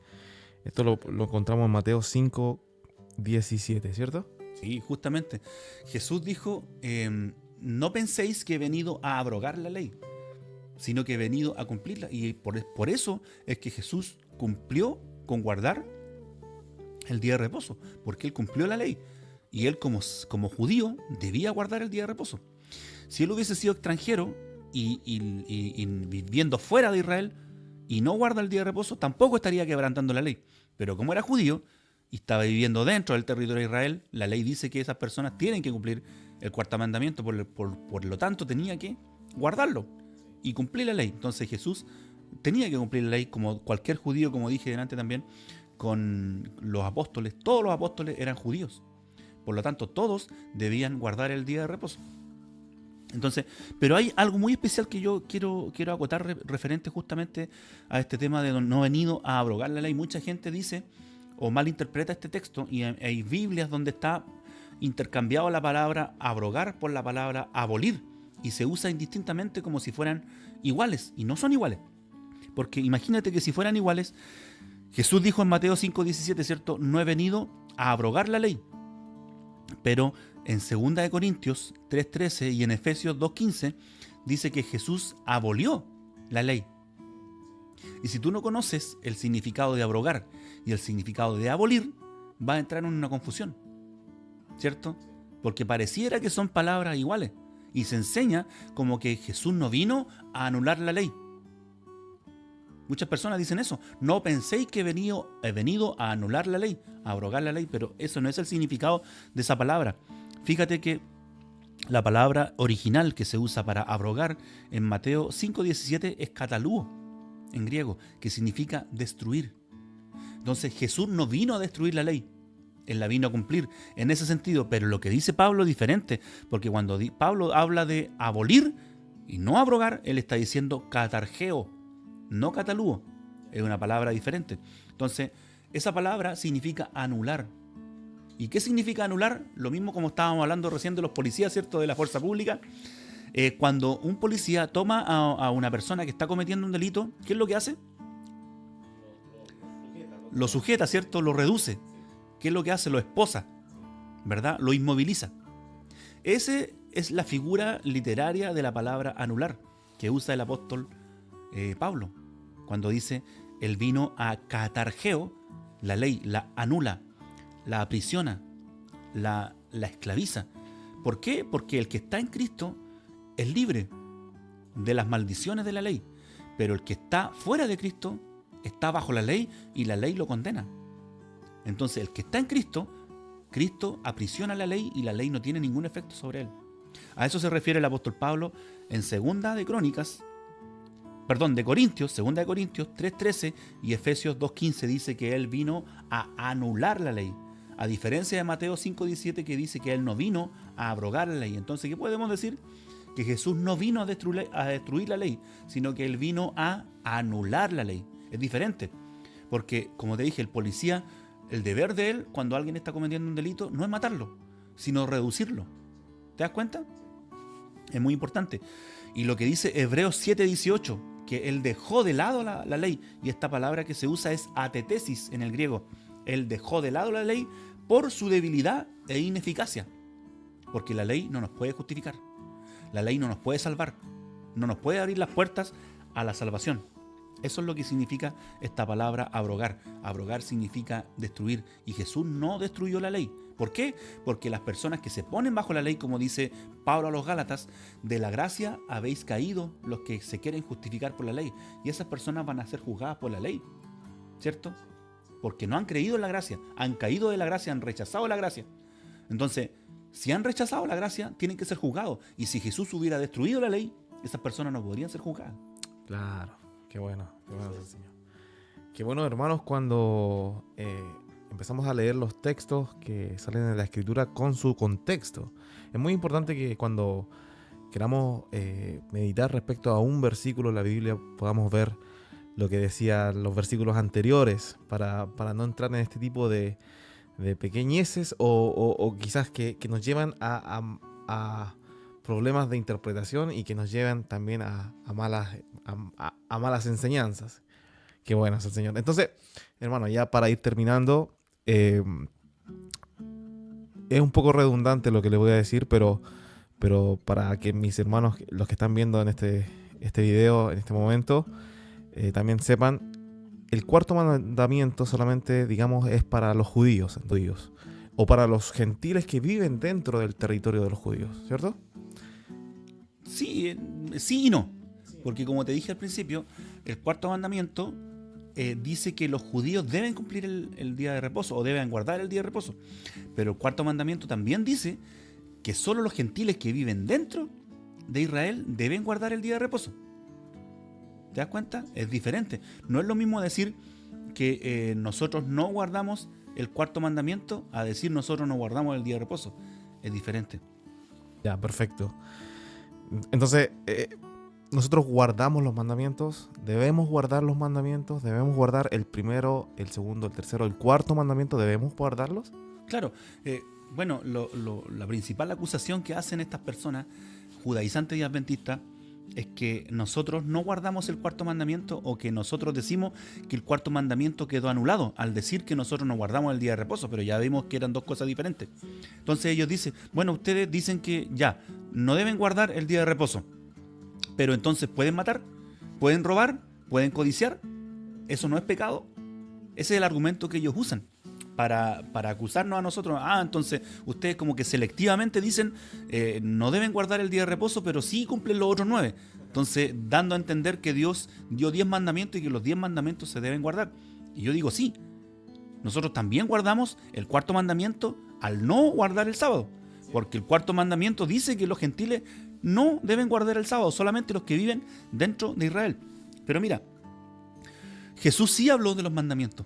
Esto lo encontramos en Mateo 5:17, ¿cierto? Sí, justamente. Jesús dijo, no penséis que he venido a abrogar la ley, sino que he venido a cumplirla. Y por eso es que Jesús cumplió con guardar el día de reposo, porque él cumplió la ley. Y él como judío debía guardar el día de reposo. Si él hubiese sido extranjero y viviendo fuera de Israel y no guarda el día de reposo, tampoco estaría quebrantando la ley. Pero como era judío y estaba viviendo dentro del territorio de Israel, la ley dice que esas personas tienen que cumplir el cuarto mandamiento, por lo tanto tenía que guardarlo y cumplir la ley. Entonces Jesús tenía que cumplir la ley como cualquier judío, como dije delante también, con los apóstoles. Todos los apóstoles eran judíos. Por lo tanto, todos debían guardar el día de reposo. Entonces, pero hay algo muy especial que yo quiero acotar referente justamente a este tema de no venido a abrogar la ley. Mucha gente dice o malinterpreta este texto y hay Biblias donde está intercambiado la palabra abrogar por la palabra abolir y se usa indistintamente como si fueran iguales, y no son iguales. Porque imagínate que si fueran iguales, Jesús dijo en Mateo 5:17, ¿cierto? No he venido a abrogar la ley. Pero en 2 de Corintios 3:13 y en Efesios 2:15 dice que Jesús abolió la ley. Y si tú no conoces el significado de abrogar y el significado de abolir, vas a entrar en una confusión, ¿cierto? Porque pareciera que son palabras iguales y se enseña como que Jesús no vino a anular la ley. Muchas personas dicen eso. No penséis que he venido a anular la ley, a abrogar la ley, pero eso no es el significado de esa palabra. Fíjate que la palabra original que se usa para abrogar en Mateo 5:17 es kataluo, en griego, que significa destruir. Entonces Jesús no vino a destruir la ley, él la vino a cumplir en ese sentido, pero lo que dice Pablo es diferente, porque cuando Pablo habla de abolir y no abrogar, él está diciendo katargeo, no catalúo, es una palabra diferente. Entonces, esa palabra significa anular. ¿Y qué significa anular? Lo mismo como estábamos hablando recién de los policías, ¿cierto? De la fuerza pública. Cuando un policía toma a una persona que está cometiendo un delito, ¿qué es lo que hace? Lo sujeta, ¿cierto? Lo reduce. ¿Qué es lo que hace? Lo esposa, ¿verdad? Lo inmoviliza. Esa es la figura literaria de la palabra anular que usa el apóstol Pablo, cuando dice, él vino a katargeo, la ley, la anula, la aprisiona, la esclaviza. ¿Por qué? Porque el que está en Cristo es libre de las maldiciones de la ley, pero el que está fuera de Cristo está bajo la ley y la ley lo condena. Entonces el que está en Cristo, Cristo aprisiona la ley y la ley no tiene ningún efecto sobre él. A eso se refiere el apóstol Pablo en de Corintios, 2 de Corintios 3:13 y Efesios 2:15 dice que él vino a anular la ley. A diferencia de Mateo 5:17 que dice que él no vino a abrogar la ley. Entonces, ¿qué podemos decir? Que Jesús no vino a destruir la ley, sino que él vino a anular la ley. Es diferente, porque como te dije, el policía, el deber de él cuando alguien está cometiendo un delito no es matarlo, sino reducirlo. ¿Te das cuenta? Es muy importante. Y lo que dice Hebreos 7:18, que él dejó de lado la ley, y esta palabra que se usa es atetesis en el griego. Él dejó de lado la ley por su debilidad e ineficacia, porque la ley no nos puede justificar, la ley no nos puede salvar, no nos puede abrir las puertas a la salvación. Eso es lo que significa esta palabra abrogar. Abrogar significa destruir, y Jesús no destruyó la ley. ¿Por qué? Porque las personas que se ponen bajo la ley, como dice Pablo a los Gálatas, de la gracia habéis caído los que se quieren justificar por la ley, y esas personas van a ser juzgadas por la ley, ¿cierto? Porque no han creído en la gracia, han caído de la gracia, han rechazado la gracia. Entonces, si han rechazado la gracia, tienen que ser juzgados, y si Jesús hubiera destruido la ley, esas personas no podrían ser juzgadas. Claro, qué bueno Señor. Qué bueno, hermanos, cuando empezamos a leer los textos que salen de la Escritura con su contexto. Es muy importante que cuando queramos meditar respecto a un versículo de la Biblia podamos ver lo que decían los versículos anteriores para no entrar en este tipo de pequeñeces o quizás que nos llevan a problemas de interpretación y que nos llevan también a malas enseñanzas. Qué bueno es el Señor. Entonces, hermano, ya para ir terminando, es un poco redundante lo que le voy a decir, pero para que mis hermanos, los que están viendo en este video, en este momento, también sepan, el cuarto mandamiento solamente, digamos, es para los judíos, o para los gentiles que viven dentro del territorio de los judíos, ¿cierto? Sí, sí y no. Porque como te dije al principio, el cuarto mandamiento dice que los judíos deben cumplir el día de reposo o deben guardar el día de reposo. Pero el cuarto mandamiento también dice que solo los gentiles que viven dentro de Israel deben guardar el día de reposo. ¿Te das cuenta? Es diferente. No es lo mismo decir que nosotros no guardamos el cuarto mandamiento a decir nosotros no guardamos el día de reposo. Es diferente. Ya, perfecto. Entonces, nosotros guardamos los mandamientos, debemos guardar los mandamientos, debemos guardar el primero, el segundo, el tercero, el cuarto mandamiento, ¿debemos guardarlos? Claro, bueno, la principal acusación que hacen estas personas, judaizantes y adventistas, es que nosotros no guardamos el cuarto mandamiento o que nosotros decimos que el cuarto mandamiento quedó anulado al decir que nosotros no guardamos el día de reposo, pero ya vimos que eran dos cosas diferentes. Entonces ellos dicen, bueno, ustedes dicen que ya, no deben guardar el día de reposo, pero entonces pueden matar, pueden robar, pueden codiciar, ¿eso no es pecado? Ese es el argumento que ellos usan para acusarnos a nosotros. Entonces ustedes como que selectivamente dicen no deben guardar el día de reposo, pero sí cumplen los otros 9. Entonces dando a entender que Dios dio 10 mandamientos y que los 10 mandamientos se deben guardar. Y yo digo sí, nosotros también guardamos el cuarto mandamiento al no guardar el sábado, porque el cuarto mandamiento dice que los gentiles no deben guardar el sábado, solamente los que viven dentro de Israel. Pero mira, Jesús sí habló de los mandamientos.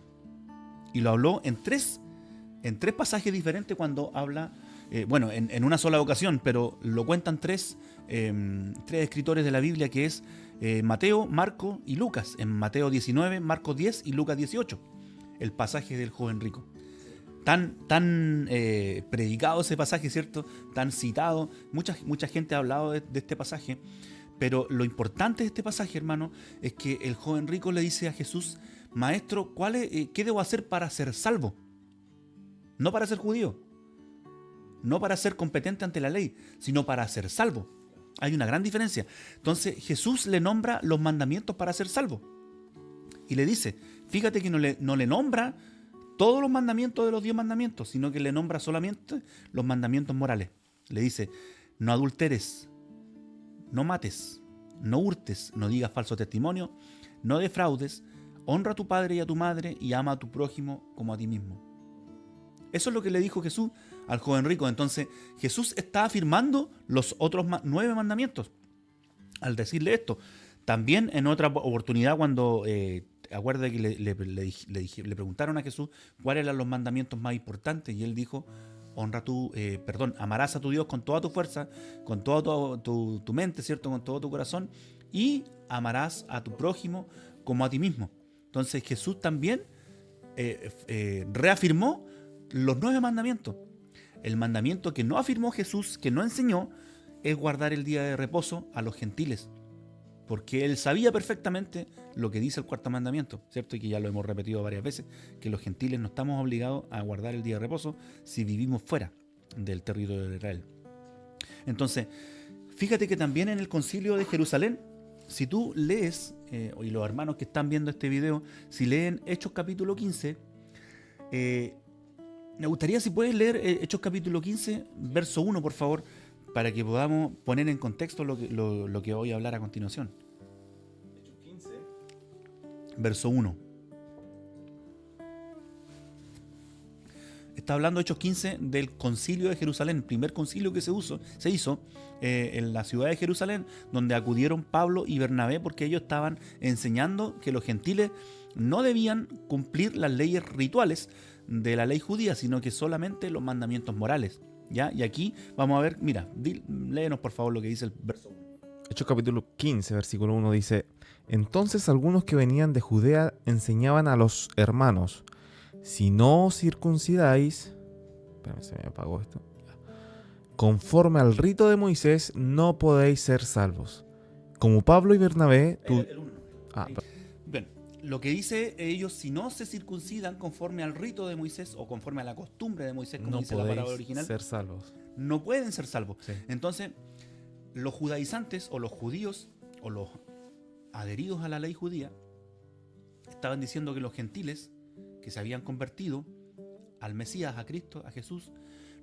Y lo habló en tres pasajes diferentes cuando habla, en una sola ocasión, pero lo cuentan tres escritores de la Biblia, que es Mateo, Marcos y Lucas. En Mateo 19, Marcos 10 y Lucas 18, el pasaje del joven rico. Tan predicado ese pasaje, ¿cierto? Tan citado. Mucha gente ha hablado de este pasaje. Pero lo importante de este pasaje, hermano, es que el joven rico le dice a Jesús: Maestro, ¿qué debo hacer para ser salvo? No para ser judío, no para ser competente ante la ley, sino para ser salvo. Hay una gran diferencia. Entonces Jesús le nombra los mandamientos para ser salvo. Y le dice, fíjate que no le nombra todos los mandamientos de los 10 mandamientos, sino que le nombra solamente los mandamientos morales. Le dice, no adulteres, no mates, no hurtes, no digas falso testimonio, no defraudes, honra a tu padre y a tu madre y ama a tu prójimo como a ti mismo. Eso es lo que le dijo Jesús al joven rico. Entonces Jesús está afirmando los otros 9 mandamientos al decirle esto. También en otra oportunidad cuando, acuerda que le preguntaron a Jesús cuáles eran los mandamientos más importantes y él dijo, amarás a tu Dios con toda tu fuerza, con toda tu mente, ¿cierto? Con todo tu corazón, y amarás a tu prójimo como a ti mismo. Entonces Jesús también reafirmó los 9 mandamientos. El mandamiento que no afirmó Jesús, que no enseñó, es guardar el día de reposo a los gentiles, porque él sabía perfectamente lo que dice el cuarto mandamiento, ¿cierto? Y que ya lo hemos repetido varias veces, que los gentiles no estamos obligados a guardar el día de reposo si vivimos fuera del territorio de Israel. Entonces, fíjate que también en el concilio de Jerusalén, si tú lees, y los hermanos que están viendo este video, si leen Hechos capítulo 15, me gustaría si puedes leer Hechos capítulo 15, verso 1, por favor, para que podamos poner en contexto lo que voy a hablar a continuación. Hechos 15. Verso 1. Está hablando Hechos 15 del concilio de Jerusalén, el primer concilio que se hizo en la ciudad de Jerusalén, donde acudieron Pablo y Bernabé porque ellos estaban enseñando que los gentiles no debían cumplir las leyes rituales de la ley judía, sino que solamente los mandamientos morales. ¿Ya? Y aquí vamos a ver, mira, léenos por favor lo que dice el verso 1. Hechos capítulo 15, versículo 1 dice: Entonces algunos que venían de Judea enseñaban a los hermanos: si no os circuncidáis, espérame, se me apagó esto, conforme al rito de Moisés, no podéis ser salvos. Como Pablo y Bernabé, El uno. Ah, Bien, lo que dice ellos, si no se circuncidan conforme al rito de Moisés o conforme a la costumbre de Moisés, como No dice la palabra podéis original, ser salvos. no pueden ser salvos. Sí. Entonces, los judaizantes o los judíos o los adheridos a la ley judía estaban diciendo que los gentiles que se habían convertido al Mesías, a Cristo, a Jesús,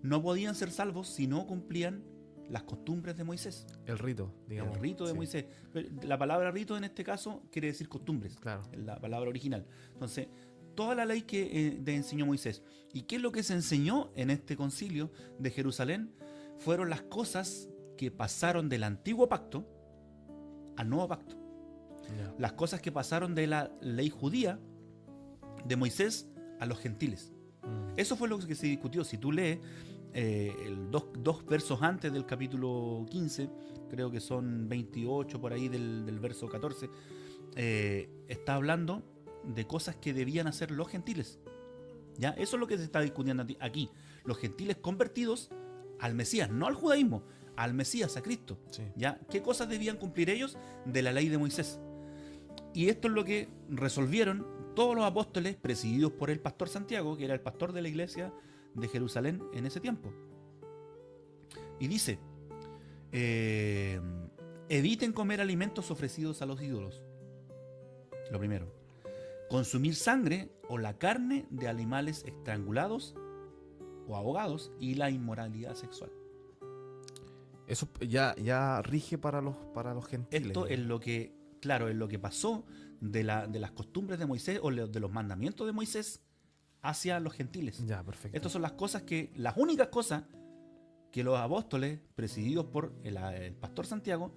no podían ser salvos si no cumplían las costumbres de Moisés. El rito, digamos. El rito de Sí. Moisés. La palabra rito en este caso quiere decir costumbres. Claro. La palabra original. Entonces, toda la ley que enseñó Moisés. ¿Y qué es lo que se enseñó en este concilio de Jerusalén? Fueron las cosas que pasaron del antiguo pacto al nuevo pacto. Ya. Las cosas que pasaron de la ley judía de Moisés a los gentiles. Eso fue lo que se discutió. Si tú lees dos versos antes del capítulo 15, creo que son 28 por ahí del verso 14, está hablando de cosas que debían hacer los gentiles. ¿Ya? Eso es lo que se está discutiendo aquí. Los gentiles convertidos al Mesías, no al judaísmo, al Mesías, a Cristo. Sí. ¿Ya? ¿Qué cosas debían cumplir ellos de la ley de Moisés? Y esto es lo que resolvieron todos los apóstoles presididos por el pastor Santiago, que era el pastor de la iglesia de Jerusalén en ese tiempo. Y dice, eviten comer alimentos ofrecidos a los ídolos. Lo primero. Consumir sangre o la carne de animales estrangulados o ahogados y la inmoralidad sexual. Eso ya rige para los gentiles. Esto es lo que, claro, es lo que pasó de las costumbres de Moisés o de los mandamientos de Moisés hacia los gentiles. Ya, perfecto. Estas son las únicas cosas que los apóstoles, presididos por el pastor Santiago,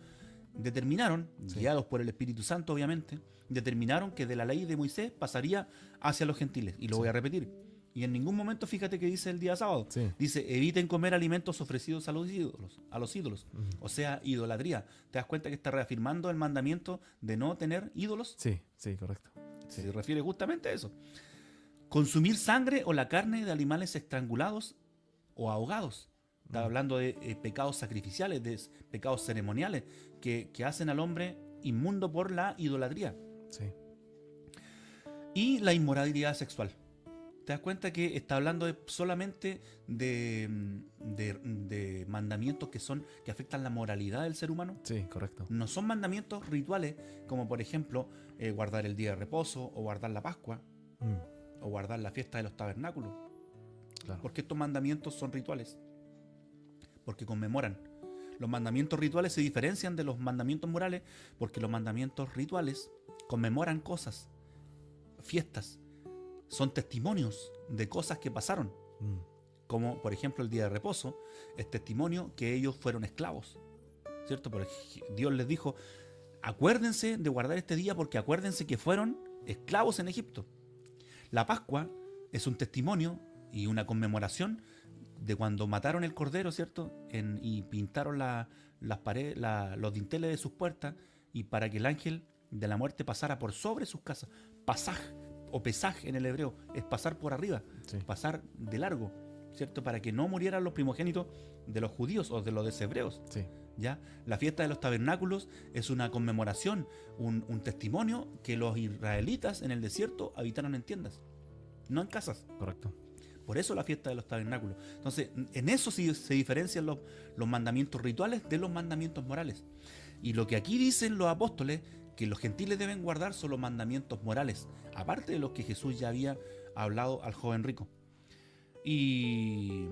determinaron, Sí. guiados por el Espíritu Santo obviamente, determinaron que de la ley de Moisés pasaría hacia los gentiles. Y lo Sí. voy a repetir. Y en ningún momento, fíjate que dice el día sábado, Sí. dice, eviten comer alimentos ofrecidos a los ídolos. Ujú. O sea, idolatría. ¿Te das cuenta que está reafirmando el mandamiento de no tener ídolos? Sí, sí, correcto. Se refiere justamente a eso. Consumir sangre o la carne de animales estrangulados o ahogados. Está hablando de pecados sacrificiales, de pecados ceremoniales que hacen al hombre inmundo por la idolatría. Sí. Y la inmoralidad sexual. Te das cuenta que está hablando solamente de mandamientos que afectan la moralidad del ser humano. Sí, correcto. No son mandamientos rituales, como por ejemplo guardar el día de reposo, o guardar la Pascua, o guardar la fiesta de los tabernáculos. Claro. Porque estos mandamientos son rituales. Porque conmemoran. Los mandamientos rituales se diferencian de los mandamientos morales porque los mandamientos rituales conmemoran cosas, fiestas, son testimonios de cosas que pasaron. Como por ejemplo el día de reposo, es testimonio que ellos fueron esclavos, ¿cierto? Porque Dios les dijo, acuérdense de guardar este día porque acuérdense que fueron esclavos en Egipto. La Pascua es un testimonio y una conmemoración de cuando mataron el cordero, ¿cierto? Y pintaron las paredes, los dinteles de sus puertas, y para que el ángel de la muerte pasara por sobre sus casas. Pasaj o pesaj en el hebreo es pasar por arriba, Sí. pasar de largo, ¿cierto? Para que no murieran los primogénitos de los judíos o de los hebreos. Sí. ¿Ya? La fiesta de los tabernáculos es una conmemoración, un testimonio que los israelitas en el desierto habitaron en tiendas, no en casas. Correcto. Por eso la fiesta de los tabernáculos. Entonces, en eso sí se diferencian los mandamientos rituales de los mandamientos morales. Y lo que aquí dicen los apóstoles, que los gentiles deben guardar, son los mandamientos morales, aparte de los que Jesús ya había hablado al joven rico. Y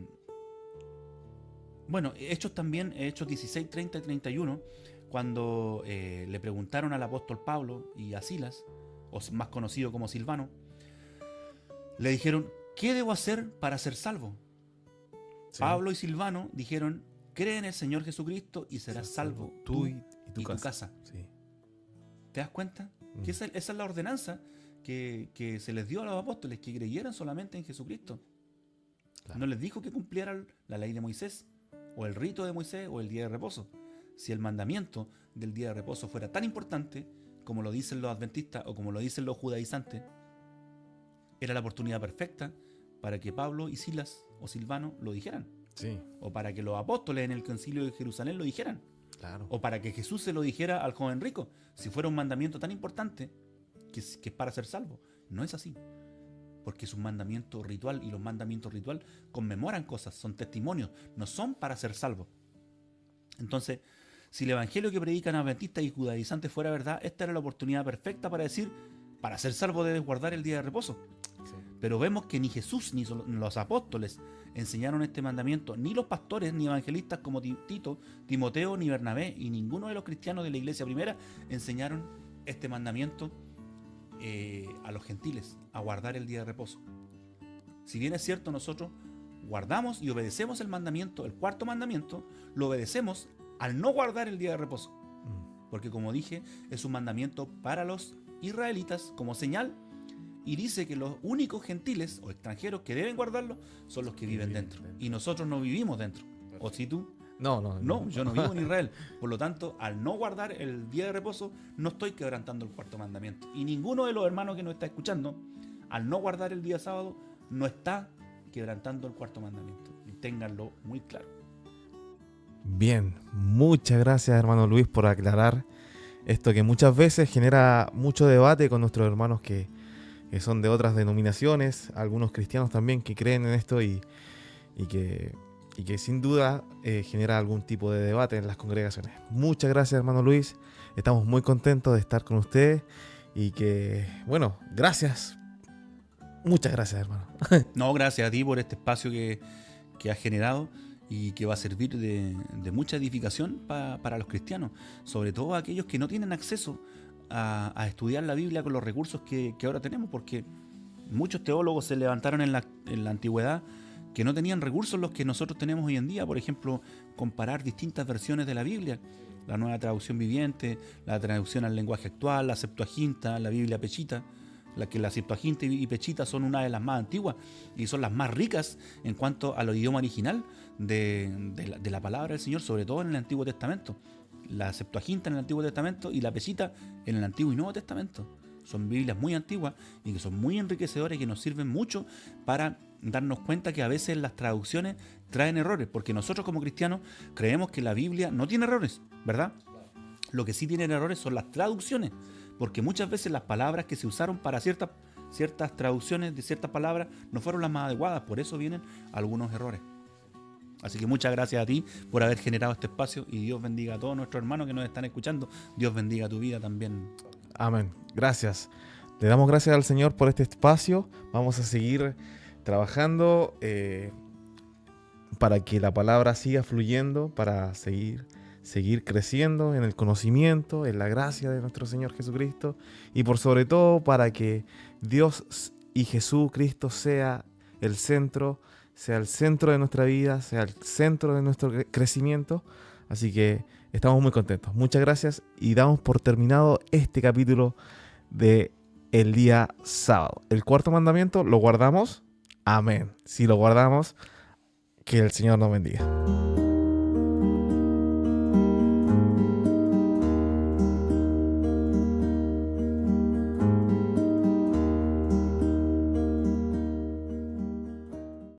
bueno, Hechos 16, 30 y 31, cuando le preguntaron al apóstol Pablo y a Silas, o más conocido como Silvano, le dijeron, ¿qué debo hacer para ser salvo? Sí. Pablo y Silvano dijeron, cree en el Señor Jesucristo y serás salvo Tú y tu casa. casa. Sí. ¿Te das cuenta? Que esa es la ordenanza que se les dio a los apóstoles, que creyeran solamente en Jesucristo. Claro. No les dijo que cumplieran la ley de Moisés, o el rito de Moisés, o el día de reposo. Si el mandamiento del día de reposo fuera tan importante, como lo dicen los adventistas o como lo dicen los judaizantes, era la oportunidad perfecta para que Pablo y Silas o Silvano lo dijeran. Sí. O para que los apóstoles en el concilio de Jerusalén lo dijeran. Claro. O para que Jesús se lo dijera al joven rico. Si fuera un mandamiento tan importante, que es para ser salvo. No es así. Porque es un mandamiento ritual y los mandamientos ritual conmemoran cosas, son testimonios, no son para ser salvos. Entonces, si el evangelio que predican adventistas y judaizantes fuera verdad, esta era la oportunidad perfecta para decir, para ser salvo debes guardar el día de reposo. Sí. Pero vemos que ni Jesús ni los apóstoles enseñaron este mandamiento, ni los pastores ni evangelistas como Tito, Timoteo ni Bernabé, y ninguno de los cristianos de la iglesia primera enseñaron este mandamiento a los gentiles, a guardar el día de reposo. Si bien es cierto, nosotros guardamos y obedecemos el mandamiento, el cuarto mandamiento, lo obedecemos al no guardar el día de reposo. Porque como dije, es un mandamiento para los israelitas como señal, y dice que los únicos gentiles o extranjeros que deben guardarlo son los que viven dentro. Y nosotros no vivimos dentro. ¿O si tú? No, yo no vivo en Israel. Por lo tanto, al no guardar el día de reposo, no estoy quebrantando el cuarto mandamiento. Y ninguno de los hermanos que nos está escuchando, al no guardar el día sábado, no está quebrantando el cuarto mandamiento. Y ténganlo muy claro. Bien, muchas gracias, hermano Luis, por aclarar esto que muchas veces genera mucho debate con nuestros hermanos que son de otras denominaciones, algunos cristianos también que creen en esto y que sin duda genera algún tipo de debate en las congregaciones. Muchas gracias, hermano Luis. Estamos muy contentos de estar con usted y que, bueno, gracias. Muchas gracias, hermano. No, gracias a ti por este espacio que has generado y que va a servir de mucha edificación para los cristianos, sobre todo aquellos que no tienen acceso a estudiar la Biblia con los recursos que ahora tenemos, porque muchos teólogos se levantaron en la antigüedad que no tenían recursos los que nosotros tenemos hoy en día. Por ejemplo, comparar distintas versiones de la Biblia, la Nueva Traducción Viviente, la traducción al lenguaje actual, la Septuaginta, la Biblia Pechita. La Septuaginta y Pechita son una de las más antiguas y son las más ricas en cuanto al idioma original de la palabra del Señor, sobre todo en el Antiguo Testamento. La Septuaginta en el Antiguo Testamento y la Pechita en el Antiguo y Nuevo Testamento. Son Biblias muy antiguas y que son muy enriquecedoras y que nos sirven mucho para darnos cuenta que a veces las traducciones traen errores, porque nosotros como cristianos creemos que la Biblia no tiene errores, ¿verdad? Lo que sí tienen errores son las traducciones, porque muchas veces las palabras que se usaron para ciertas traducciones de ciertas palabras no fueron las más adecuadas, por eso vienen algunos errores. Así que muchas gracias a ti por haber generado este espacio y Dios bendiga a todos nuestros hermanos que nos están escuchando. Dios bendiga tu vida también. Amén. Gracias. Le damos gracias al Señor por este espacio. Vamos a seguir trabajando para que la palabra siga fluyendo, para seguir creciendo en el conocimiento, en la gracia de nuestro Señor Jesucristo y por sobre todo para que Dios y Jesucristo sea el centro de nuestra vida, sea el centro de nuestro crecimiento. Así que estamos muy contentos. Muchas gracias y damos por terminado este capítulo de el día sábado. El cuarto mandamiento lo guardamos. Amén. Si lo guardamos, que el Señor nos bendiga.